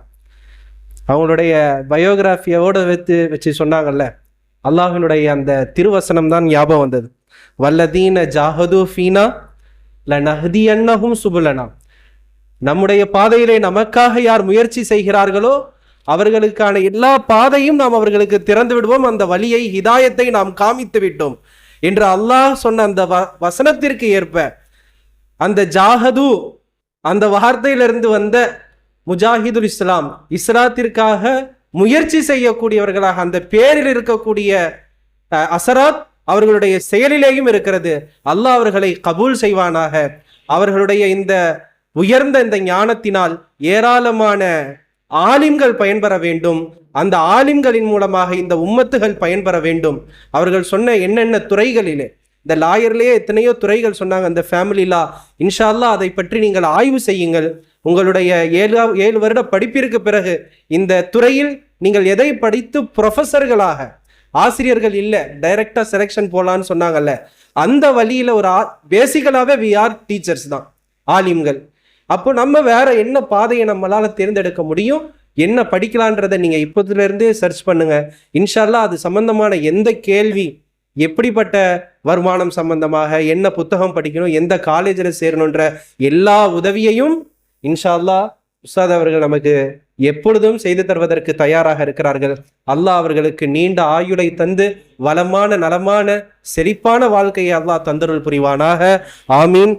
அவங்களுடைய பயோகிராஃபியோடு வச்சு சொன்னாங்கல்ல, அல்லாஹினுடைய அந்த திருவசனம் தான் ஞாபகம் வந்தது. வல்லதீன ஜாஹது ஃபீனா லனஹ்தியன்னஹும் சுபுலனா. நம்முடைய பாதையிலே நமக்காக யார் முயற்சி செய்கிறார்களோ அவர்களுக்கான எல்லா பாதையும் நாம் அவர்களுக்கு திறந்து விடுவோம், அந்த வழியை ஹிதாயத்தை நாம் காமித்து விட்டோம் என்று அல்லாஹ் சொன்ன அந்த வசனத்திற்கு ஏற்ப அந்த ஜாஹது அந்த வார்த்தையிலிருந்து வந்த முஜாஹிதுல் இஸ்லாம், இஸ்லாத்திற்காக முயற்சி செய்யக்கூடியவர்களாக அந்த பேரில் இருக்கக்கூடிய அசராத் அவர்களுடைய செயலிலேயும் இருக்கிறது. அல்லாஹ் அவர்களை கபூல் செய்வானாக. அவர்களுடைய இந்த உயர்ந்த இந்த ஞானத்தினால் ஏராளமான ஆலிம்கள் பயன்பெற வேண்டும். அந்த ஆலிம்களின் மூலமாக இந்த உம்மத்துகள் பயன்பெற வேண்டும். அவர்கள் சொன்ன என்னென்ன துறைகளிலே, இந்த லாயர்லேயே எத்தனையோ துறைகள் சொன்னாங்க, அந்த ஃபேமிலி லா. இன்ஷா அல்லாஹ் அதை பற்றி நீங்கள் ஆய்வு செய்யுங்கள். உங்களுடைய 7 வருட படிப்பிற்கு பிறகு இந்த துறையில் நீங்கள் எதை படித்து ப்ரொஃபஸர்களாக, ஆசிரியர்கள் இல்லை, டைரக்டா செலெக்ஷன் போலான்னு சொன்னாங்கல்ல, அந்த வழியில ஒரு பேசிக்கலாகவே வி ஆர் டீச்சர்ஸ் தான், ஆலிம்கள். அப்போ நம்ம வேற என்ன பாதையை நம்மளால தேர்ந்தெடுக்க முடியும், என்ன படிக்கலான்றதை நீங்க இப்போதுல இருந்தே சர்ச் பண்ணுங்க. இன்ஷா அல்லாஹ் அது சம்பந்தமான எந்த கேள்வி, எப்படிப்பட்ட வருமானம் சம்பந்தமாக என்ன புத்தகம் படிக்கணும், எந்த காலேஜில் சேரணுன்ற எல்லா உதவியையும் இன்ஷா அல்லாஹ் உஸ்தாத் அவர்கள் நமக்கு எப்பொழுதும் செய்து தருவதற்கு தயாராக இருக்கிறார்கள். அல்லாஹ் அவர்களுக்கு நீண்ட ஆயுளை தந்து வளமான நலமான செழிப்பான வாழ்க்கையை அல்லாஹ் தந்தருள் புரிவானாக. ஆமீன்.